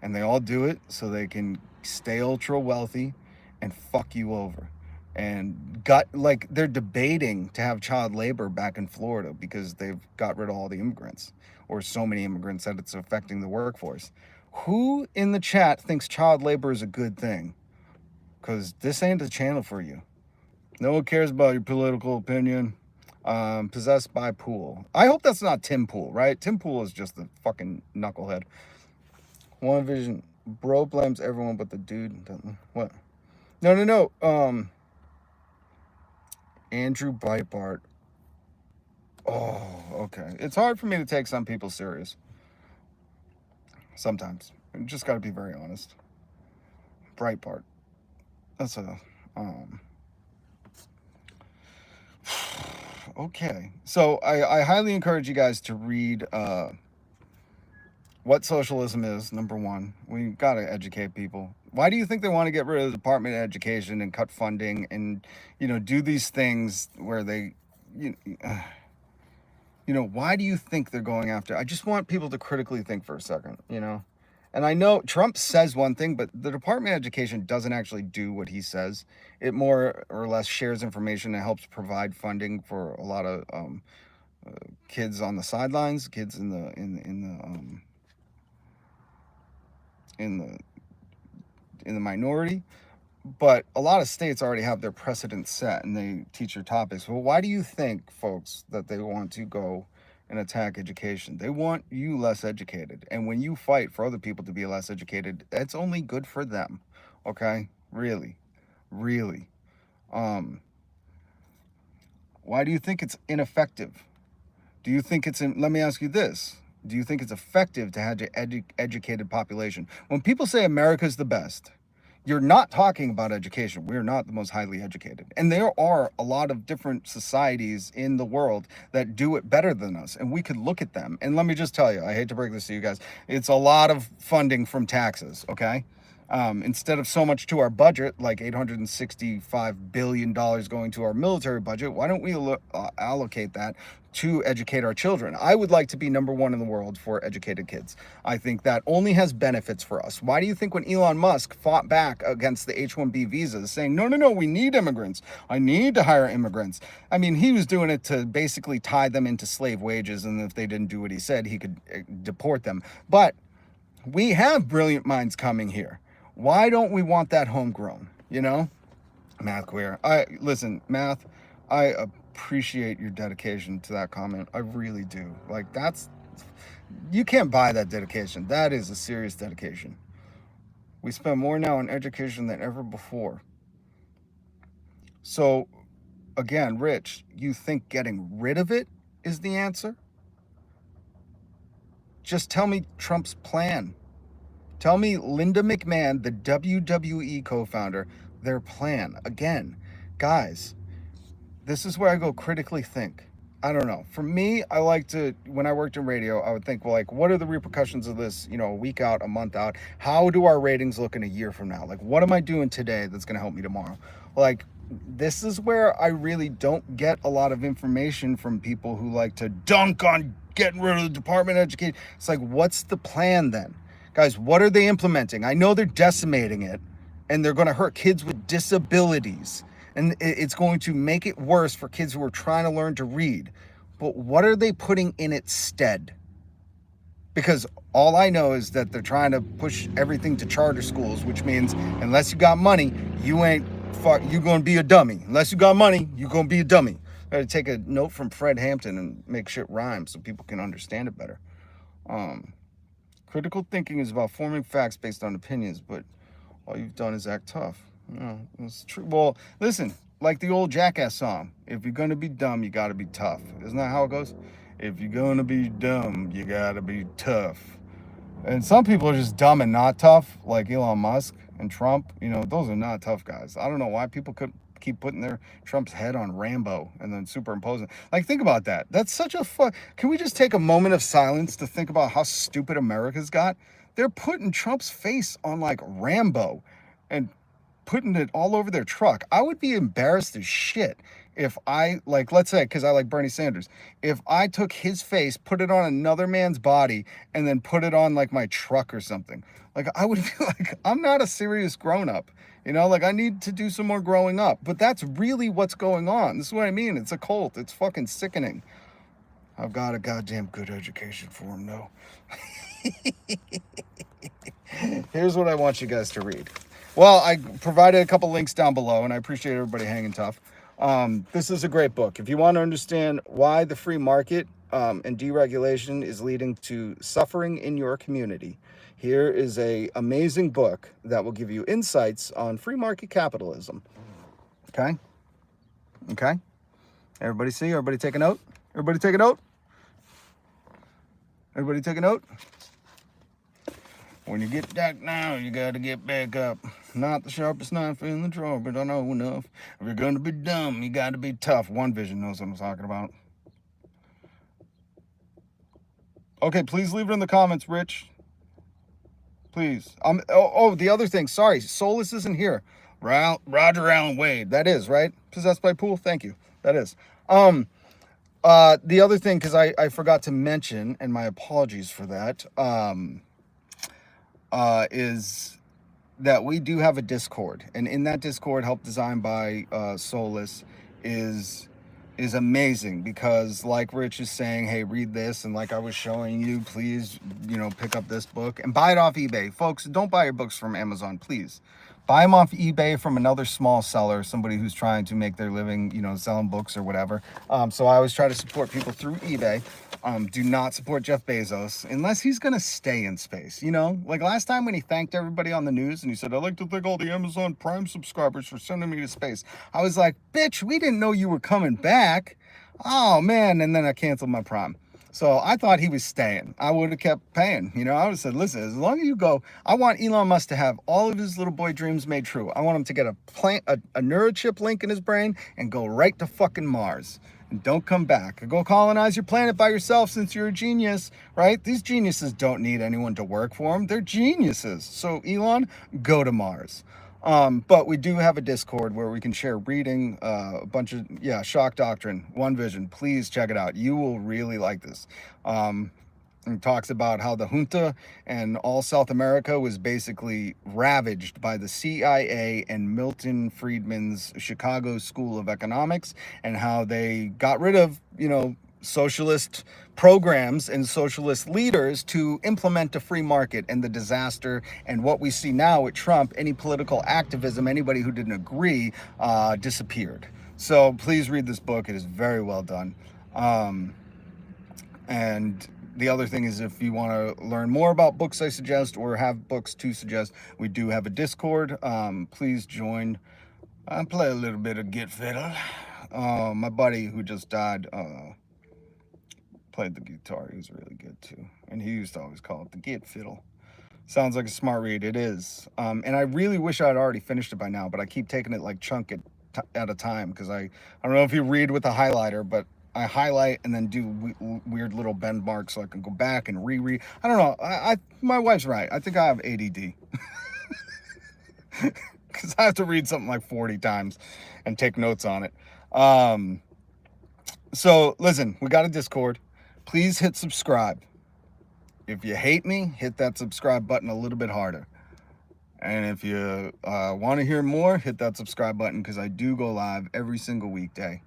And they all do it so they can stay ultra wealthy and fuck you over. And they're debating to have child labor back in Florida because they've got rid of all the immigrants, or so many immigrants that it's affecting the workforce. Who in the chat thinks child labor is a good thing? Because this ain't the channel for you. No one cares about your political opinion. Possessed by Pool. I hope that's not Tim Pool, right? Tim Pool is just a fucking knucklehead. One Vision. Bro blames everyone but the dude. What? No. Andrew Breitbart. Oh, okay. It's hard for me to take some people serious. Sometimes. You just got to be very honest. Breitbart. That's a... Okay. So I highly encourage you guys to read what socialism is, number one. We got to educate people. Why do you think they want to get rid of the Department of Education and cut funding and, do these things where they, why do you think they're going after? I just want people to critically think for a second, And I know Trump says one thing, but the Department of Education doesn't actually do what he says. It more or less shares information and helps provide funding for a lot of kids on the sidelines, kids in the minority. But a lot of states already have their precedents set and they teach their topics. Well, why do you think, folks, that they want to go and attack education? They want you less educated. And when you fight for other people to be less educated, that's only good for them. Okay? Really. Why do you think it's ineffective? Do you think let me ask you this. Do you think it's effective to have an educated population? When people say America's the best, you're not talking about education. We're not the most highly educated. And there are a lot of different societies in the world that do it better than us. And we could look at them. And let me just tell you, I hate to break this to you guys, it's a lot of funding from taxes, okay? Instead of so much to our budget, like $865 billion going to our military budget, why don't we allocate that to educate our children? I would like to be number one in the world for educated kids. I think that only has benefits for us. Why do you think when Elon Musk fought back against the H-1B visas, saying, no, we need immigrants. I need to hire immigrants. I mean, he was doing it to basically tie them into slave wages, and if they didn't do what he said, he could deport them. But we have brilliant minds coming here. Why don't we want that homegrown, Math queer. Math, I appreciate your dedication to that comment. I really do. Like, you can't buy that dedication. That is a serious dedication. We spend more now on education than ever before. So, again, Rich, you think getting rid of it is the answer? Just tell me Trump's plan. Tell me Linda McMahon, the WWE co-founder, their plan. Again, guys, this is where I go critically think. I don't know. For me, I like to, when I worked in radio, I would think, well, like, what are the repercussions of this, a week out, a month out? How do our ratings look in a year from now? Like, what am I doing today that's going to help me tomorrow? Like, this is where I really don't get a lot of information from people who like to dunk on getting rid of the Department of Education. It's like, what's the plan then? Guys, what are they implementing? I know they're decimating it, and they're going to hurt kids with disabilities, and it's going to make it worse for kids who are trying to learn to read. But what are they putting in its stead? Because all I know is that they're trying to push everything to charter schools, which means unless you got money, you're going to be a dummy. Unless you got money, you're going to be a dummy. I got to take a note from Fred Hampton and make shit rhyme so people can understand it better. Critical thinking is about forming facts based on opinions, but all you've done is act tough. It's true. Well, listen, like the old Jackass song, if you're going to be dumb, you got to be tough. Isn't that how it goes? If you're going to be dumb, you got to be tough. And some people are just dumb and not tough, like Elon Musk and Trump. Those are not tough guys. I don't know why people could keep putting Trump's head on Rambo and then superimposing. Like, think about that. That's such a Can we just take a moment of silence to think about how stupid America's got? They're putting Trump's face on like Rambo and putting it all over their truck. I would be embarrassed as shit if I, like, let's say, because I like Bernie Sanders, if I took his face, put it on another man's body, and then put it on like my truck or something, like I would feel like I'm not a serious grown up. You know, like I need to do some more growing up. But that's really what's going on. This is what I mean. It's a cult. It's fucking sickening. I've got a goddamn good education for him, though. Here's what I want you guys to read. Well, I provided a couple links down below, and I appreciate everybody hanging tough. This is a great book. If you want to understand why the free market and deregulation is leading to suffering in your community, here is a amazing book that will give you insights on free market capitalism. Okay? Okay? Everybody see? Everybody take a note? Everybody take a note? Everybody take a note? When you get back down, you gotta get back up. Not the sharpest knife in the drawer, but I know enough. If you're gonna be dumb, you gotta be tough. One Vision knows what I'm talking about. Okay, please leave it in the comments, Rich. Please. The other thing. Sorry, Solus isn't here. Roger Allen Wade. That is, right? Possessed by Pool? Thank you. That is. The other thing, because I forgot to mention, and my apologies for that, is that we do have a Discord, and in that Discord, helped designed by Solus, is amazing, because like Rich is saying, hey, read this, and like I was showing you, please, pick up this book and buy it off eBay. Folks, don't buy your books from Amazon, please. Buy them off eBay from another small seller, somebody who's trying to make their living, selling books or whatever. So I always try to support people through eBay. Do not support Jeff Bezos unless he's going to stay in space. Like last time when he thanked everybody on the news and he said, I'd like to thank all the Amazon Prime subscribers for sending me to space. I was like, bitch, we didn't know you were coming back. Oh, man. And then I canceled my Prime. So I thought he was staying. I would have kept paying. I would have said, listen, as long as you go, I want Elon Musk to have all of his little boy dreams made true. I want him to get a neurochip link in his brain and go right to fucking Mars. And don't come back. Go colonize your planet by yourself since you're a genius, right? These geniuses don't need anyone to work for them. They're geniuses. So Elon, go to Mars. But we do have a Discord where we can share reading, a bunch of, Shock Doctrine, One Vision. Please check it out. You will really like this. It talks about how the junta and all South America was basically ravaged by the CIA and Milton Friedman's Chicago School of Economics, and how they got rid of, socialist programs and socialist leaders to implement a free market, and the disaster and what we see now with Trump, any political activism, anybody who didn't agree, disappeared. So please read this book. It is very well done. And the other thing is, if you want to learn more about books I suggest or have books to suggest, we do have a Discord. Please join. I play a little bit of Git Fiddle. My buddy who just died played the guitar. He was really good too. And he used to always call it the Git Fiddle. Sounds like a smart read. It is. And I really wish I'd already finished it by now, but I keep taking it like chunk at a time, because I don't know if you read with a highlighter, but I highlight and then do weird little bend marks so I can go back and reread. I don't know. My wife's right. I think I have ADD. Because I have to read something like 40 times and take notes on it. So listen, we got a Discord. Please hit subscribe. If you hate me, hit that subscribe button a little bit harder. And if you want to hear more, hit that subscribe button, because I do go live every single weekday.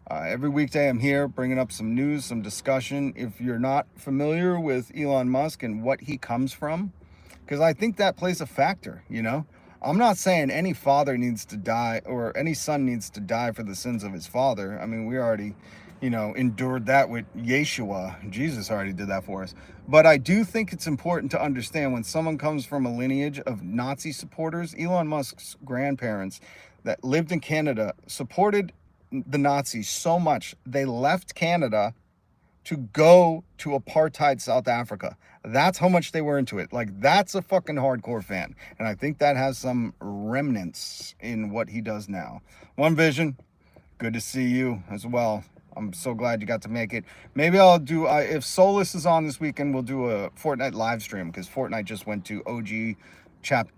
Every weekday I'm here bringing up some news, some discussion. If you're not familiar with Elon Musk and what he comes from, because I think that plays a factor, I'm not saying any father needs to die or any son needs to die for the sins of his father. I mean, we already, endured that with Yeshua. Jesus already did that for us. But I do think it's important to understand when someone comes from a lineage of Nazi supporters. Elon Musk's grandparents that lived in Canada supported the Nazis so much they left Canada to go to apartheid South Africa. That's how much they were into it. Like, that's a fucking hardcore fan. And I think that has some remnants in what he does now. One Vision, good to see you as well. I'm so glad you got to make it. Maybe I'll do, if Solus is on this weekend, we'll do a Fortnite live stream, because Fortnite just went to OG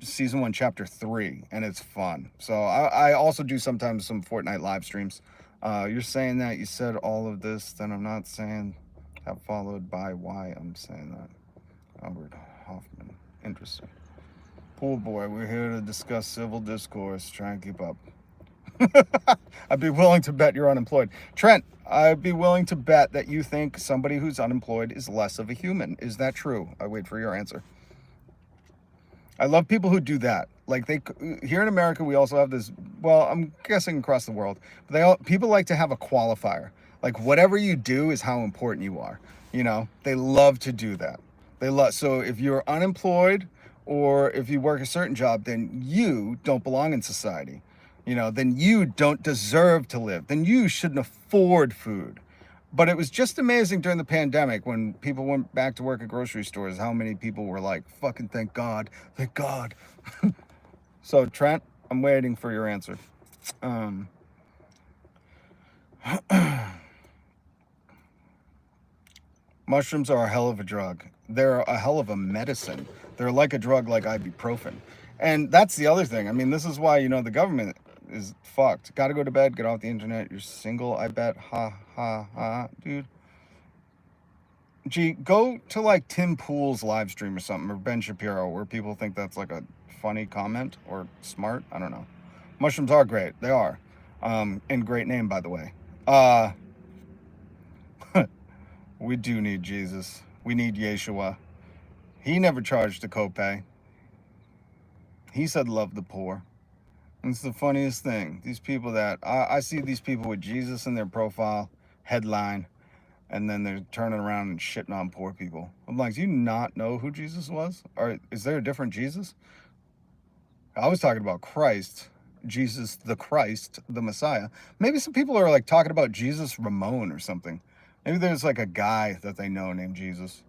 season 1 chapter 3, and it's fun. So I also do sometimes some Fortnite live streams. You're saying that you said all of this, then I'm not saying have followed by why I'm saying that. Albert Hoffman. Interesting. Pool boy, we're here to discuss civil discourse. Try and keep up. I'd be willing to bet you're unemployed. Trent, I'd be willing to bet that you think somebody who's unemployed is less of a human. Is that true? I wait for your answer. I love people who do that. Like here in America, we also have this. Well, I'm guessing across the world, but people like to have a qualifier. Like whatever you do is how important you are. They love to do that. So if you're unemployed or if you work a certain job, then you don't belong in society. Then you don't deserve to live. Then you shouldn't afford food. But it was just amazing during the pandemic when people went back to work at grocery stores, how many people were like, fucking thank God, thank God. So Trent, I'm waiting for your answer. Mushrooms are a hell of a drug. They're a hell of a medicine. They're like a drug like ibuprofen. And that's the other thing. I mean, this is why, the government is fucked. Gotta go to bed, get off the internet. You're single, I bet. Ha, ha, ha, dude. Gee, go to like Tim Pool's live stream or something, or Ben Shapiro, where people think that's like a funny comment or smart. I don't know. Mushrooms are great. They are. And great name, by the way. We do need Jesus. We need Yeshua. He never charged a copay. He said love the poor. And it's the funniest thing. These people that, I see these people with Jesus in their profile, headline, and then they're turning around and shitting on poor people. I'm like, do you not know who Jesus was? Or is there a different Jesus? I was talking about Christ, Jesus the Christ, the Messiah. Maybe some people are like talking about Jesus Ramon or something. Maybe there's like a guy that they know named Jesus.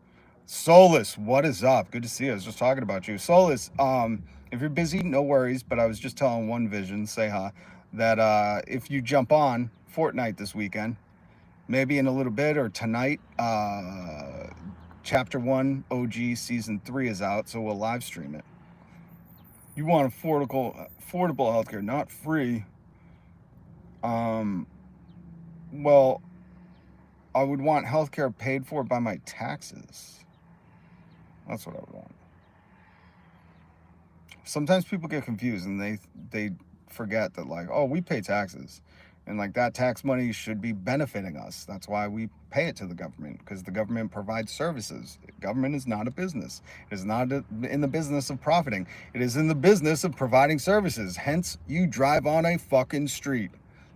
Solus, what is up? Good to see you. I was just talking about you. Solus, if you're busy, no worries, but I was just telling One Vision, say hi, that if you jump on Fortnite this weekend, maybe in a little bit or tonight, Chapter 1 OG Season 3 is out, so we'll live stream it. You want affordable healthcare, not free. Well, I would want healthcare paid for by my taxes. That's what I would want. Sometimes people get confused and they forget that like, oh, we pay taxes. And like that tax money should be benefiting us. That's why we pay it to the government, because the government provides services. Government is not a business. It is not in the business of profiting. It is in the business of providing services. Hence, you drive on a fucking street.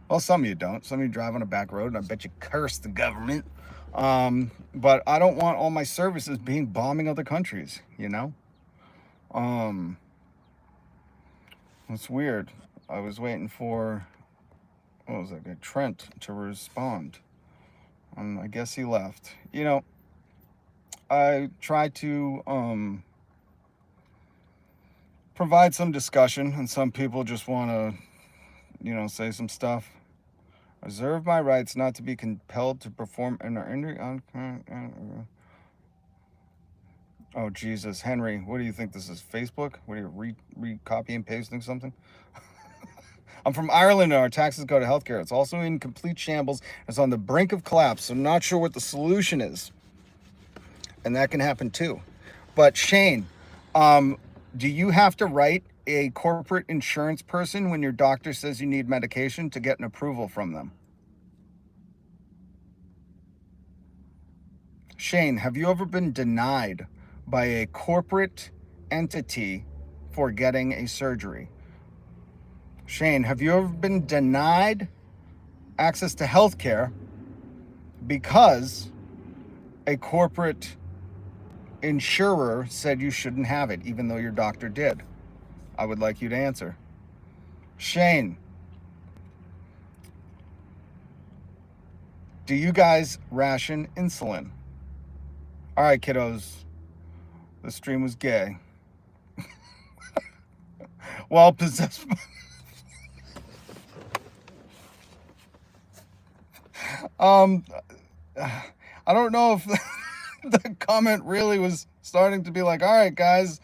Well, some of you don't. Some of you drive on a back road, and I bet you curse the government. But I don't want all my services being bombing other countries, It's weird. I was waiting for, what was that, Trent to respond. I guess he left. I try to provide some discussion, and some people just want to, say some stuff. Reserve my rights not to be compelled to perform Oh, Jesus. Henry, what do you think this is? Facebook? What are you, copy and pasting something? I'm from Ireland and our taxes go to healthcare. It's also in complete shambles. It's on the brink of collapse. So I'm not sure what the solution is. And that can happen too. But Shane, do you have to write a corporate insurance person when your doctor says you need medication to get an approval from them? Shane, have you ever been denied by a corporate entity for getting a surgery? Shane, have you ever been denied access to health care because a corporate insurer said you shouldn't have it, even though your doctor did? I would like you to answer. Shane, do you guys ration insulin? All right, kiddos, the stream was gay. Well, possessed. I don't know if the comment really was starting to be like, all right, guys,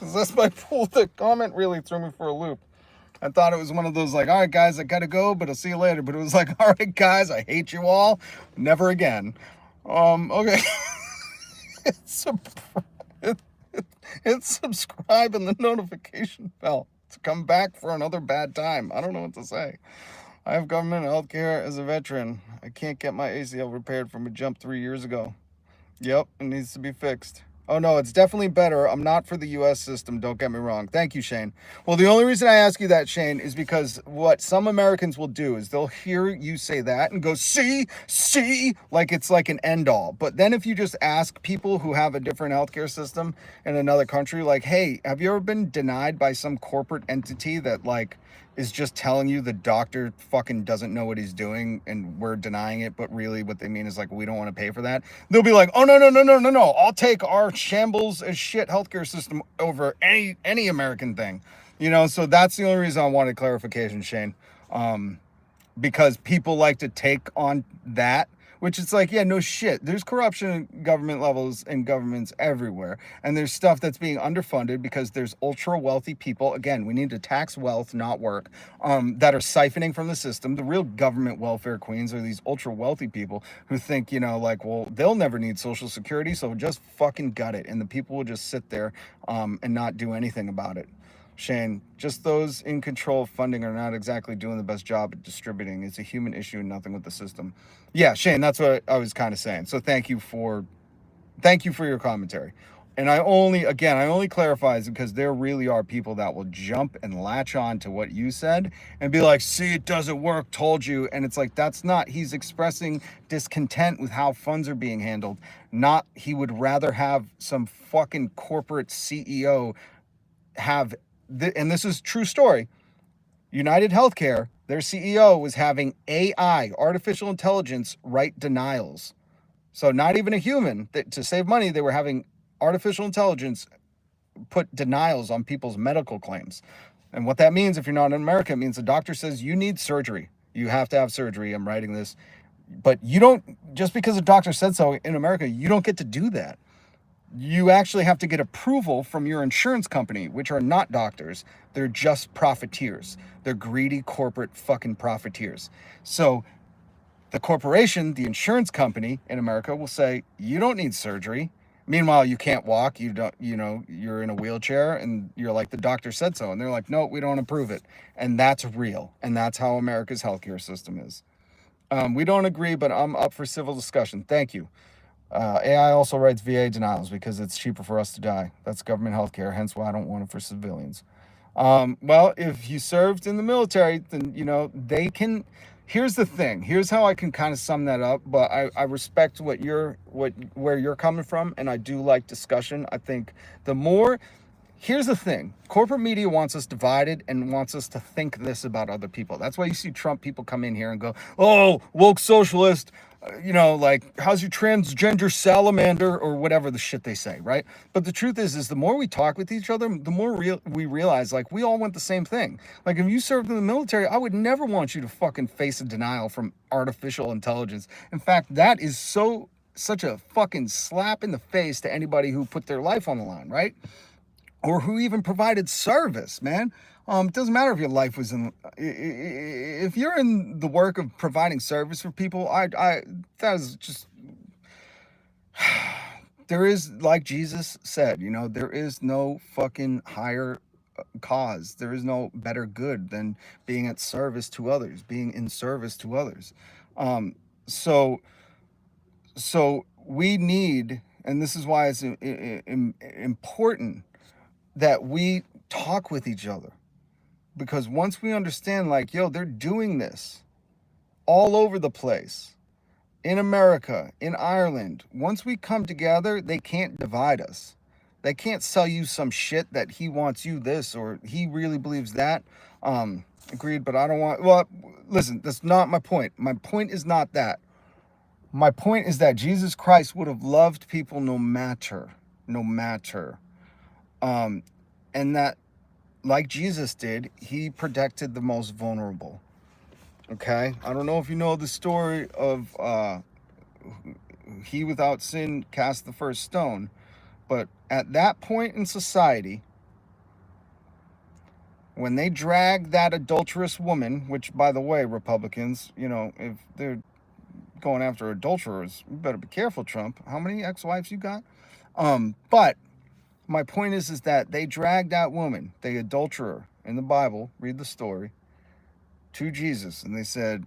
Because that's my pool. The comment really threw me for a loop. I thought it was one of those like, all right, guys, I gotta go, but I'll see you later. But it was like, all right, guys, I hate you all. Never again. Okay. Hit subscribe and the notification bell to come back for another bad time. I don't know what to say. I have government healthcare as a veteran. I can't get my ACL repaired from a jump 3 years ago. Yep, it needs to be fixed. Oh no, it's definitely better. I'm not for the US system, don't get me wrong. Thank you, Shane. Well, the only reason I ask you that, Shane, is because what some Americans will do is they'll hear you say that and go, see, like it's like an end all. But then if you just ask people who have a different healthcare system in another country, like, hey, have you ever been denied by some corporate entity that like is just telling you the doctor fucking doesn't know what he's doing and we're denying it, but really what they mean is like, we don't want to pay for that. They'll be like, oh, no. I'll take our shambles as shit healthcare system over any American thing. So that's the only reason I wanted clarification, Shane. Because people like to take on that, which it's like, yeah, no shit. There's corruption in government levels and governments everywhere. And there's stuff that's being underfunded because there's ultra wealthy people. Again, we need to tax wealth, not work, that are siphoning from the system. The real government welfare queens are these ultra wealthy people who think, like, well, they'll never need Social Security, so just fucking gut it. And the people will just sit there and not do anything about it. Shane, just those in control of funding are not exactly doing the best job at distributing. It's a human issue and nothing with the system. Yeah, Shane, that's what I was kind of saying. So thank you for your commentary. And I only clarify because there really are people that will jump and latch on to what you said and be like, see, it doesn't work, told you. And it's like, that's not, he's expressing discontent with how funds are being handled. Not, he would rather have some fucking corporate CEO have, and this is true story, United Healthcare, their CEO was having AI, artificial intelligence, write denials. So not even a human. To save money, they were having artificial intelligence put denials on people's medical claims. And what that means, if you're not in America, it means the doctor says you need surgery. You have to have surgery. I'm writing this. But you don't, just because a doctor said so in America, you don't get to do that. You actually have to get approval from your insurance company, which are not doctors. They're just profiteers. They're greedy corporate fucking profiteers. So the corporation, the insurance company in America will say, you don't need surgery. Meanwhile, you can't walk. You don't, you're in a wheelchair and you're like, the doctor said so. And they're like, no, we don't approve it. And that's real. And that's how America's healthcare system is. We don't agree, but I'm up for civil discussion. Thank you. AI also writes VA denials because it's cheaper for us to die. That's government healthcare, hence why I don't want it for civilians. Well, if you served in the military, then, they can... Here's the thing. Here's how I can kind of sum that up, but I respect where you're coming from, and I do like discussion. I think here's the thing. Corporate media wants us divided and wants us to think this about other people. That's why you see Trump people come in here and go, oh, woke socialist, like, how's your transgender salamander, or whatever the shit they say, right? But the truth is the more we talk with each other, the more we realize, like, we all want the same thing. Like, if you served in the military, I would never want you to fucking face a denial from artificial intelligence. In fact, that is such a fucking slap in the face to anybody who put their life on the line, right? Or who even provided service, man. It doesn't matter if your life was if you're in the work of providing service for people, that is just, there is, like Jesus said, there is no fucking higher cause. There is no better good than being at service to others, being in service to others. So we need, and this is why it's important that we talk with each other. Because once we understand, like, yo, they're doing this all over the place, in America, in Ireland, once we come together, they can't divide us. They can't sell you some shit that he wants you this, or he really believes that. Agreed, but I don't want, well, listen, that's not my point. My point is not that. My point is that Jesus Christ would have loved people no matter. And that, like Jesus did, he protected the most vulnerable. Okay? I don't know if you know the story of he without sin cast the first stone, but at that point in society, when they drag that adulterous woman, which, by the way, Republicans, if they're going after adulterers, you better be careful, Trump. How many ex-wives you got? But my point is that they dragged that woman, the adulterer in the Bible, read the story, to Jesus. And they said,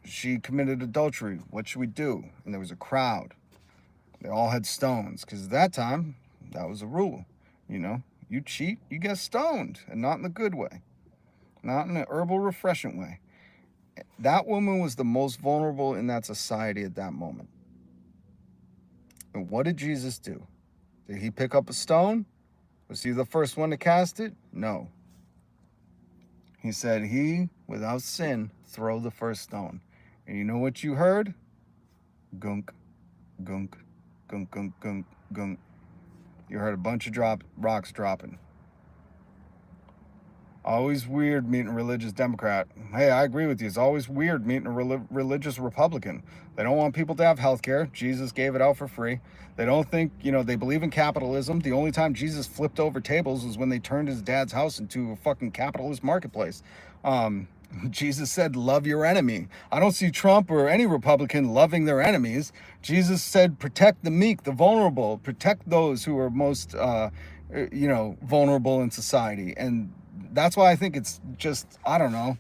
she committed adultery. What should we do? And there was a crowd. They all had stones, because at that time, that was a rule. You cheat, you get stoned, and not in the good way, not in an herbal, refreshing way. That woman was the most vulnerable in that society at that moment. And what did Jesus do? Did he pick up a stone? Was he the first one to cast it? No. He said, he, without sin, throw the first stone. And you know what you heard? Gunk, gunk, gunk, gunk, gunk, gunk. You heard a bunch of rocks dropping. Always weird meeting a religious Democrat. Hey, I agree with you. It's always weird meeting a religious Republican. They don't want people to have health care. Jesus gave it out for free. They don't think, they believe in capitalism. The only time Jesus flipped over tables was when they turned his dad's house into a fucking capitalist marketplace. Jesus said, love your enemy. I don't see Trump or any Republican loving their enemies. Jesus said, protect the meek, the vulnerable, protect those who are most, vulnerable in society. And that's why I think it's just, I don't know.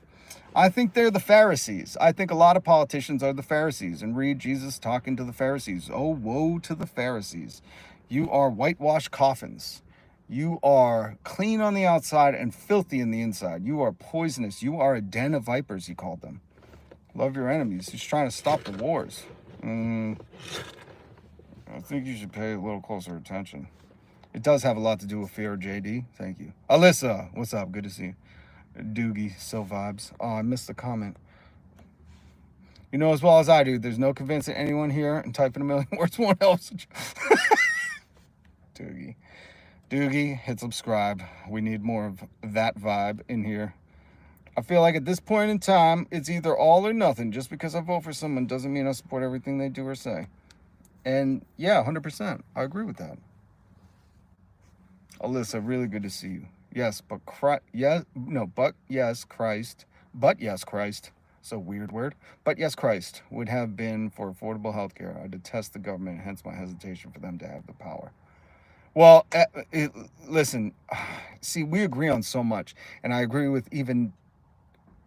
I think they're the Pharisees. I think a lot of politicians are the Pharisees. And read Jesus talking to the Pharisees. Oh, woe to the Pharisees. You are whitewashed coffins. You are clean on the outside and filthy in the inside. You are poisonous. You are a den of vipers, he called them. Love your enemies. He's trying to stop the wars. I think you should pay a little closer attention. It does have a lot to do with fear, JD. Thank you. Alyssa, what's up? Good to see you. Doogie, so vibes. Oh, I missed the comment. You know as well as I do, there's no convincing anyone here, and typing a million words won't help. Doogie, hit subscribe. We need more of that vibe in here. I feel like at this point in time, it's either all or nothing. Just because I vote for someone doesn't mean I support everything they do or say. And yeah, 100%. I agree with that. Alyssa, really good to see you. Yes, but yes, Christ. So weird word. But yes, Christ would have been for affordable health care. I detest the government, hence my hesitation for them to have the power. Well, listen, see, we agree on so much. And I agree with even,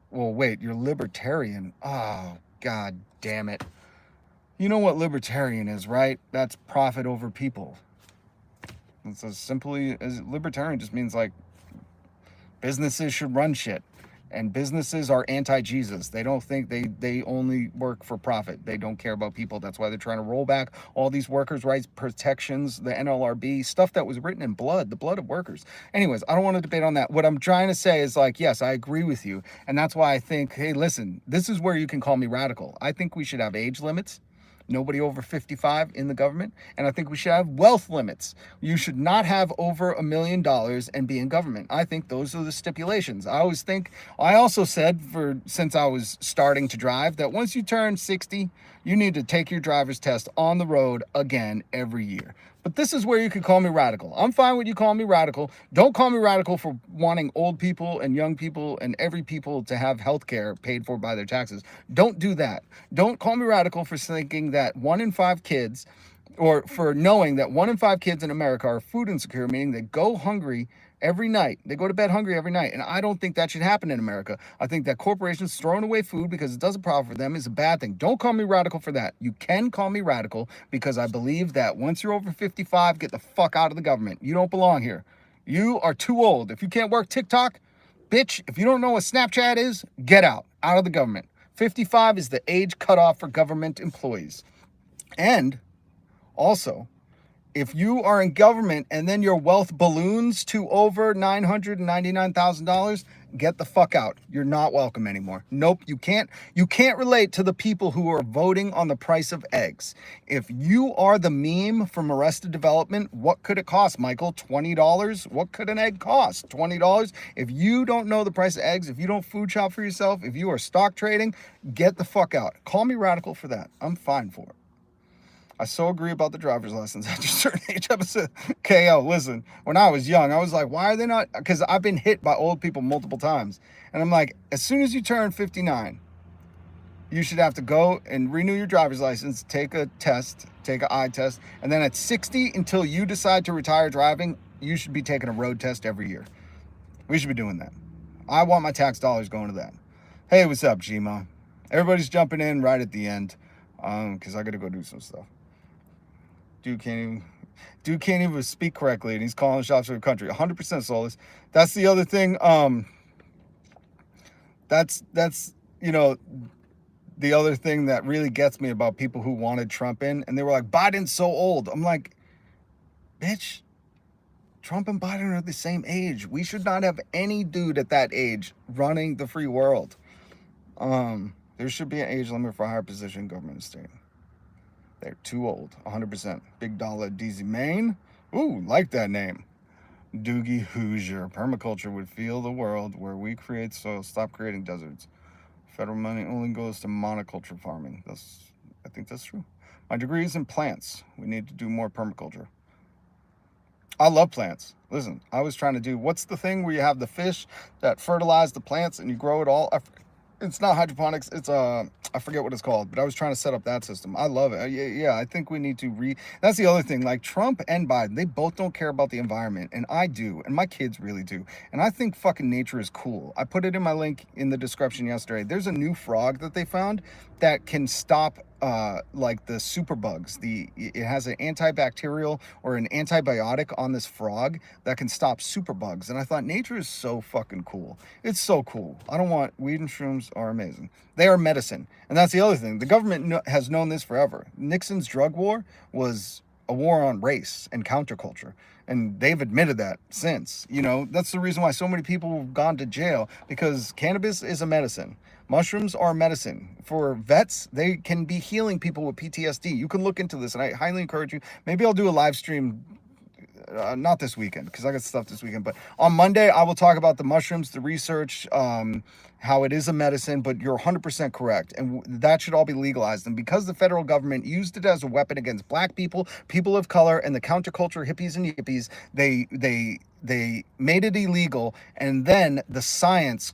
well, wait, you're libertarian. Oh, God damn it. You know what libertarian is, right? That's profit over people. It's as simply as libertarian just means like businesses should run shit. And businesses are anti-Jesus. They don't think they only work for profit. They don't care about people. That's why they're trying to roll back all these workers' rights protections, the NLRB, stuff that was written in blood, the blood of workers. Anyways, I don't want to debate on that. What I'm trying to say is like, yes, I agree with you. And that's why I think, hey, listen, this is where you can call me radical. I think we should have age limits. Nobody over 55 in the government. And I think we should have wealth limits. You should not have over $1 million and be in government. I think those are the stipulations. I also said since I was starting to drive that once you turn 60, you need to take your driver's test on the road again every year. But this is where you could call me radical. I'm fine with you calling me radical. Don't call me radical for wanting old people and young people and every people to have health care paid for by their taxes. Don't do that. Don't call me radical for thinking that 1 in 5 kids, or for knowing that 1 in 5 kids in America are food insecure, meaning they go hungry every night. They go to bed hungry every night. And I don't think that should happen in America. I think that corporations throwing away food because it doesn't profit for them is a bad thing. Don't call me radical for that. You can call me radical because I believe that once you're over 55, get the fuck out of the government. You don't belong here. You are too old. If you can't work TikTok, bitch, if you don't know what Snapchat is, get out of the government. 55 is the age cutoff for government employees. And also, if you are in government and then your wealth balloons to over $999,000, get the fuck out. You're not welcome anymore. Nope, you can't relate to the people who are voting on the price of eggs. If you are the meme from Arrested Development, what could it cost, Michael? $20? What could an egg cost? $20? If you don't know the price of eggs, if you don't food shop for yourself, if you are stock trading, get the fuck out. Call me radical for that. I'm fine for it. I so agree about the driver's license at a certain age. Episode KO, listen, when I was young, I was like, why are they not? Because I've been hit by old people multiple times. And I'm like, as soon as you turn 59, you should have to go and renew your driver's license, take a test, take an eye test. And then at 60, until you decide to retire driving, you should be taking a road test every year. We should be doing that. I want my tax dollars going to that. Hey, what's up, Gma? Everybody's jumping in right at the end because I got to go do some stuff. Dude can't even speak correctly, and he's calling shots for the country. 100% soulless. That's the other thing. That's the other thing that really gets me about people who wanted Trump in, and they were like, Biden's so old. I'm like, bitch, Trump and Biden are the same age. We should not have any dude at that age running the free world. There should be an age limit for higher position in government and state. They're too old, 100%. Big Dollar DZ Maine. Ooh, like that name. Doogie Hoosier. Permaculture would feel the world where we create soil, stop creating deserts. Federal money only goes to monoculture farming. I think that's true. My degree is in plants. We need to do more permaculture. I love plants. Listen, I was trying to do, what's the thing where you have the fish that fertilize the plants and you grow it all? It's not hydroponics. It's I forget what it's called, but I was trying to set up that system. I love it. Yeah, I think we need to that's the other thing. Like Trump and Biden, they both don't care about the environment, and I do, and my kids really do. And I think fucking nature is cool. I put it in my link in the description yesterday. There's a new frog that they found that can stop like the superbugs. It has an antibacterial or an antibiotic on this frog that can stop superbugs. And I thought nature is so fucking cool. It's so cool. I don't want weed and shrooms are amazing. They are medicine. And that's the other thing. The government has known this forever. Nixon's drug war was a war on race and counterculture. And they've admitted that since. That's the reason why so many people have gone to jail, because cannabis is a medicine. Mushrooms are medicine. For vets, they can be healing people with PTSD. You can look into this, and I highly encourage you. Maybe I'll do a live stream, not this weekend, because I got stuff this weekend, but on Monday, I will talk about the mushrooms, the research, how it is a medicine, but you're 100% correct. And that should all be legalized. And because the federal government used it as a weapon against black people, people of color, and the counterculture hippies and yippies, they made it illegal, and then the science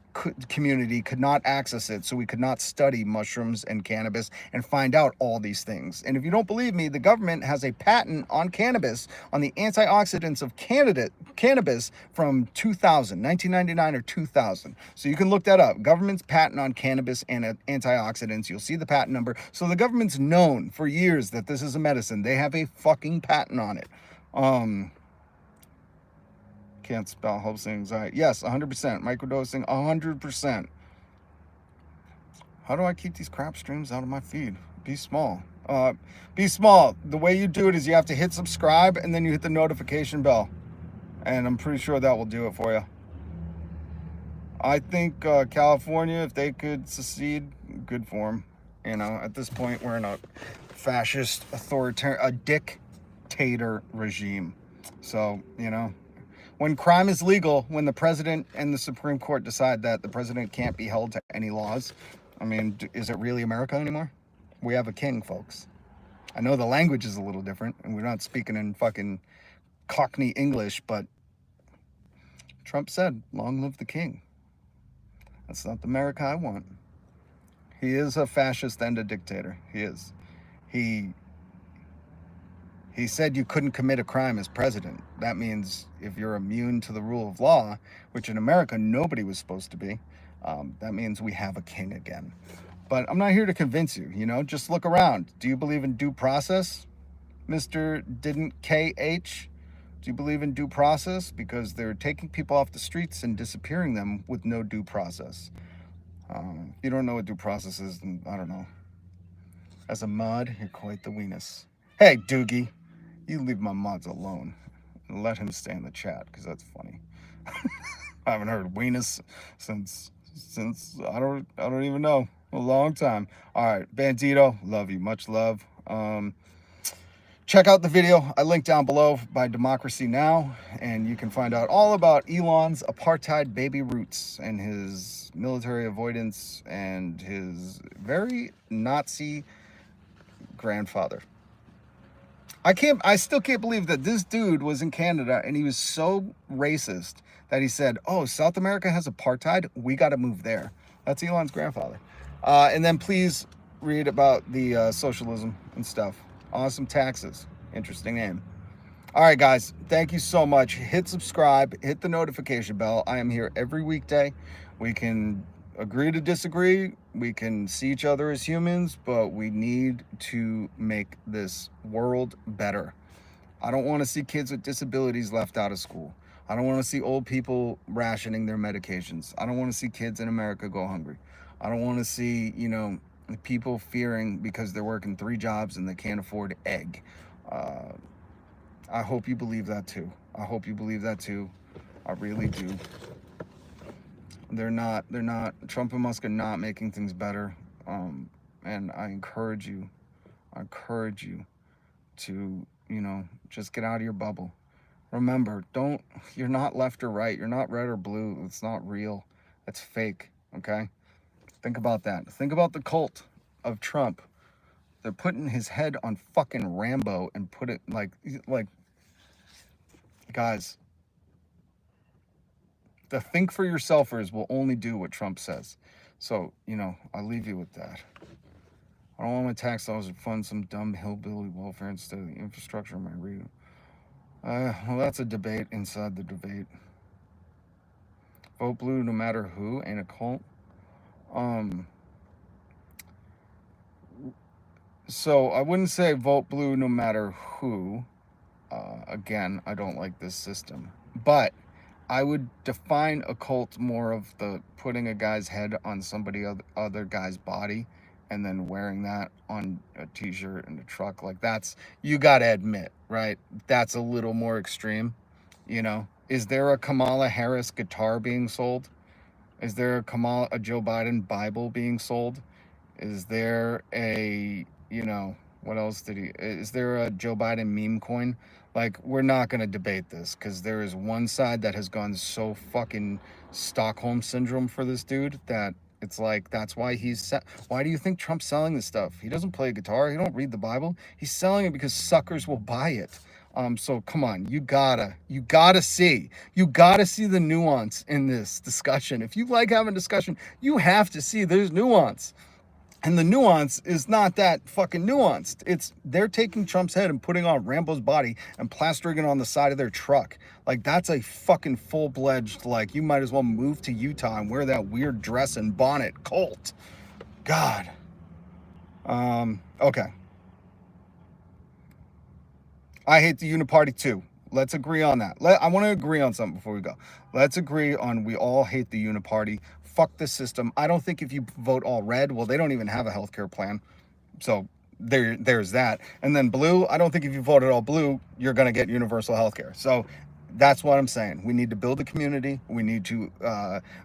community could not access it, so we could not study mushrooms and cannabis and find out all these things. And if you don't believe me, the government has a patent on cannabis, on the antioxidants of cannabis from 1999 or 2000. So you can look that up. Government's patent on cannabis and antioxidants. You'll see the patent number. So the government's known for years that this is a medicine. They have a fucking patent on it. Can't spell, helps anxiety. Yes, 100%. Microdosing, 100%. How do I keep these crap streams out of my feed? Be small. Be small. The way you do it is you have to hit subscribe, and then you hit the notification bell. And I'm pretty sure that will do it for you. I think California, if they could secede, good for them. At this point, we're in a fascist, authoritarian, a dictator regime. So, when crime is legal, when the president and the Supreme Court decide that the president can't be held to any laws, is it really America anymore? We have a king, folks. I know the language is a little different, and we're not speaking in fucking Cockney English, but Trump said, long live the king. That's not the America I want. He is a fascist and a dictator. He is. He said you couldn't commit a crime as president. That means if you're immune to the rule of law, which in America nobody was supposed to be, that means we have a king again. But I'm not here to convince you, just look around. Do you believe in due process, Mr. Didn't KH? Do you believe in due process? Because they're taking people off the streets and disappearing them with no due process. If you don't know what due process is, then I don't know. As a mod, you're quite the weenus. Hey, Doogie. You leave my mods alone and let him stay in the chat, because that's funny. I haven't heard weenus since I don't even know, a long time. All right, Bandito, love you, much love. Check out the video I linked down below by Democracy Now, and you can find out all about Elon's apartheid baby roots and his military avoidance and his very Nazi grandfather. I still can't believe that this dude was in Canada and he was so racist that he said, oh, South America has apartheid, we got to move there. That's Elon's grandfather. And then please read about the socialism and stuff. Awesome taxes. Interesting name. All right, guys, thank you so much. Hit subscribe, hit the notification bell. I am here every weekday. We can agree to disagree. We can see each other as humans, but we need to make this world better. I don't want to see kids with disabilities left out of school. I don't want to see old people rationing their medications. I don't want to see kids in America go hungry. I don't want to see, people fearing because they're working 3 jobs and they can't afford egg. I hope you believe that too. I hope you believe that too. I really do. They're not, Trump and Musk are not making things better. And I encourage you to, just get out of your bubble. Remember, you're not left or right. You're not red or blue. It's not real. It's fake, okay? Think about that. Think about the cult of Trump. They're putting his head on fucking Rambo and put it like, guys, the think for yourselfers will only do what Trump says. So, I'll leave you with that. I don't want my tax dollars to fund some dumb hillbilly welfare instead of the infrastructure of my region. Well, that's a debate inside the debate. Vote blue no matter who, ain't a cult. So I wouldn't say vote blue no matter who. Again, I don't like this system. But I would define a cult more of the putting a guy's head on somebody other guy's body and then wearing that on a t-shirt in a truck. Like, that's, you got to admit, right? That's a little more extreme, Is there a Kamala Harris guitar being sold? Is there a Joe Biden Bible being sold? Is there a, what else is there a Joe Biden meme coin? Like, we're not going to debate this because there is one side that has gone so fucking Stockholm syndrome for this dude that it's like, that's why why do you think Trump's selling this stuff? He doesn't play guitar. He don't read the Bible. He's selling it because suckers will buy it. So come on, you gotta see the nuance in this discussion. If you like having a discussion, you have to see there's nuance. And the nuance is not that fucking nuanced. It's they're taking Trump's head and putting on Rambo's body and plastering it on the side of their truck. Like, that's a fucking full-fledged, like, you might as well move to Utah and wear that weird dress and bonnet cult. God. Okay. I hate the uniparty too. Let's agree on that. I want to agree on something before we go. Let's agree on we all hate the uniparty. Fuck the system. I don't think if you vote all red, well, they don't even have a healthcare plan. So there's that. And then blue, I don't think if you voted all blue, you're going to get universal healthcare. So that's what I'm saying. We need to build a community. We need to,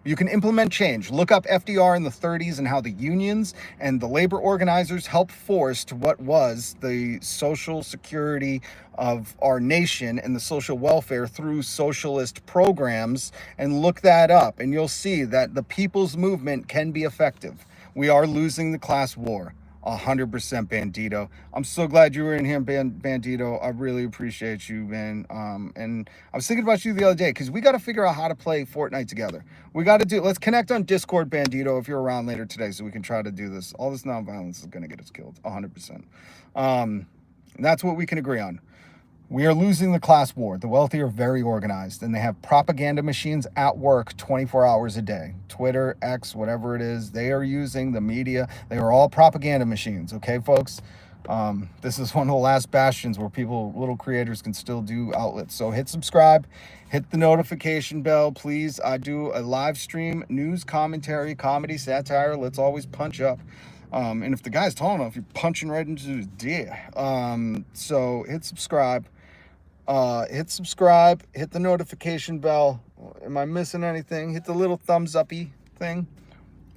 you can implement change. Look up FDR in the 30s and how the unions and the labor organizers helped force what was the social security of our nation and the social welfare through socialist programs, and look that up and you'll see that the people's movement can be effective. We are losing the class war. 100% Bandito. I'm so glad you were in here, Bandito. I really appreciate you, man. And I was thinking about you the other day because we got to figure out how to play Fortnite together. Let's connect on Discord, Bandito, if you're around later today, so we can try to do this. All this nonviolence is going to get us killed, 100%. That's what we can agree on. We are losing the class war. The wealthy are very organized, and they have propaganda machines at work 24 hours a day. Twitter, X, whatever it is, they are using the media. They are all propaganda machines, okay, folks? This is one of the last bastions where little creators can still do outlets. So hit subscribe, hit the notification bell, please. I do a live stream, news, commentary, comedy, satire. Let's always punch up. And if the guy's tall enough, you're punching right into his dick. So hit subscribe. Hit the notification bell. Am I missing anything? Hit the little thumbs uppy thing.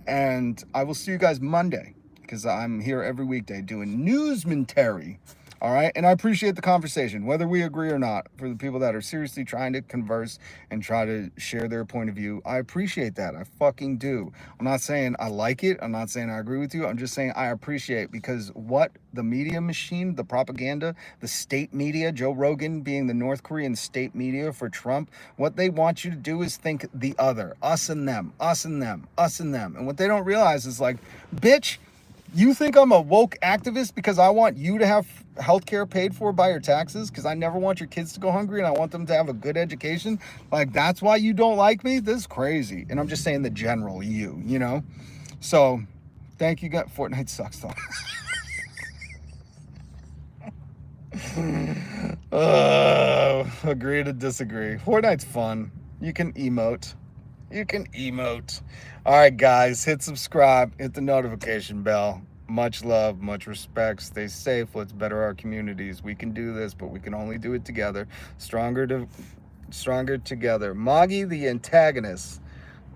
And I will see you guys Monday because I'm here every weekday doing newsmentary. All right. And I appreciate the conversation, whether we agree or not, for the people that are seriously trying to converse and try to share their point of view. I appreciate that. I fucking do. I'm not saying I like it. I'm not saying I agree with you. I'm just saying I appreciate, because what the media machine, the propaganda, the state media, Joe Rogan being the North Korean state media for Trump, what they want you to do is think the other, us and them, us and them, us and them. And what they don't realize is like, bitch, you think I'm a woke activist because I want you to have healthcare paid for by your taxes, because I never want your kids to go hungry and I want them to have a good education? Like, that's why you don't like me? This is crazy. And I'm just saying the general you know? So, thank you guys. Fortnite sucks though. Agree to disagree. Fortnite's fun. You can emote. All right, guys, hit subscribe, hit the notification bell. Much love, much respect. Stay safe. Let's better our communities. We can do this, but we can only do it together. Stronger together. Moggy the antagonist.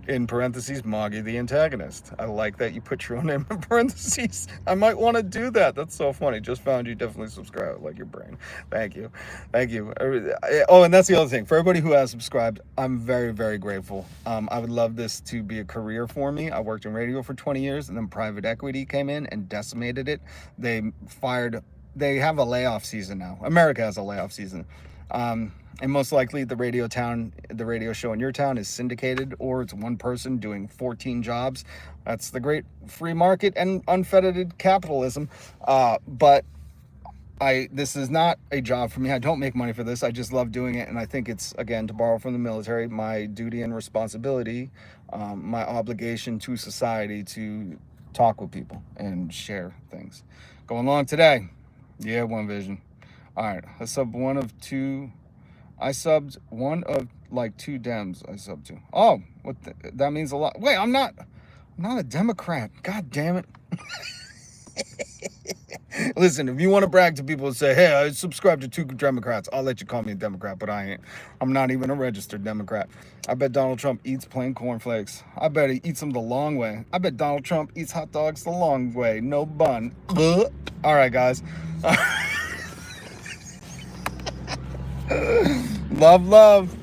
In parentheses, Moggy the antagonist. I like that you put your own name in parentheses. I might want to do that. That's so funny. Just found you. Definitely subscribe. Like your brain. Thank you. Oh, and that's the other thing. For everybody who has subscribed, I'm very, very grateful. I would love this to be a career for me. I worked in radio for 20 years, and then private equity came in and decimated it. They have a layoff season now. America has a layoff season. And most likely the radio show in your town is syndicated, or it's one person doing 14 jobs. That's the great free market and unfettered capitalism. But this is not a job for me. I don't make money for this. I just love doing it. And I think it's, again, to borrow from the military, my duty and responsibility, my obligation to society to talk with people and share things. Going along today. Yeah, One Vision. All right. I subbed one of two Dems. I subbed two. Oh, that means a lot. Wait, I'm not a Democrat. God damn it. Listen, if you want to brag to people and say, hey, I subscribe to 2 Democrats, I'll let you call me a Democrat, but I ain't. I'm not even a registered Democrat. I bet Donald Trump eats plain cornflakes. I bet he eats them the long way. I bet Donald Trump eats hot dogs the long way. No bun. All right, guys. Love.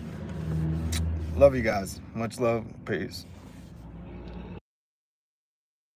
Love you guys. Much love. Peace.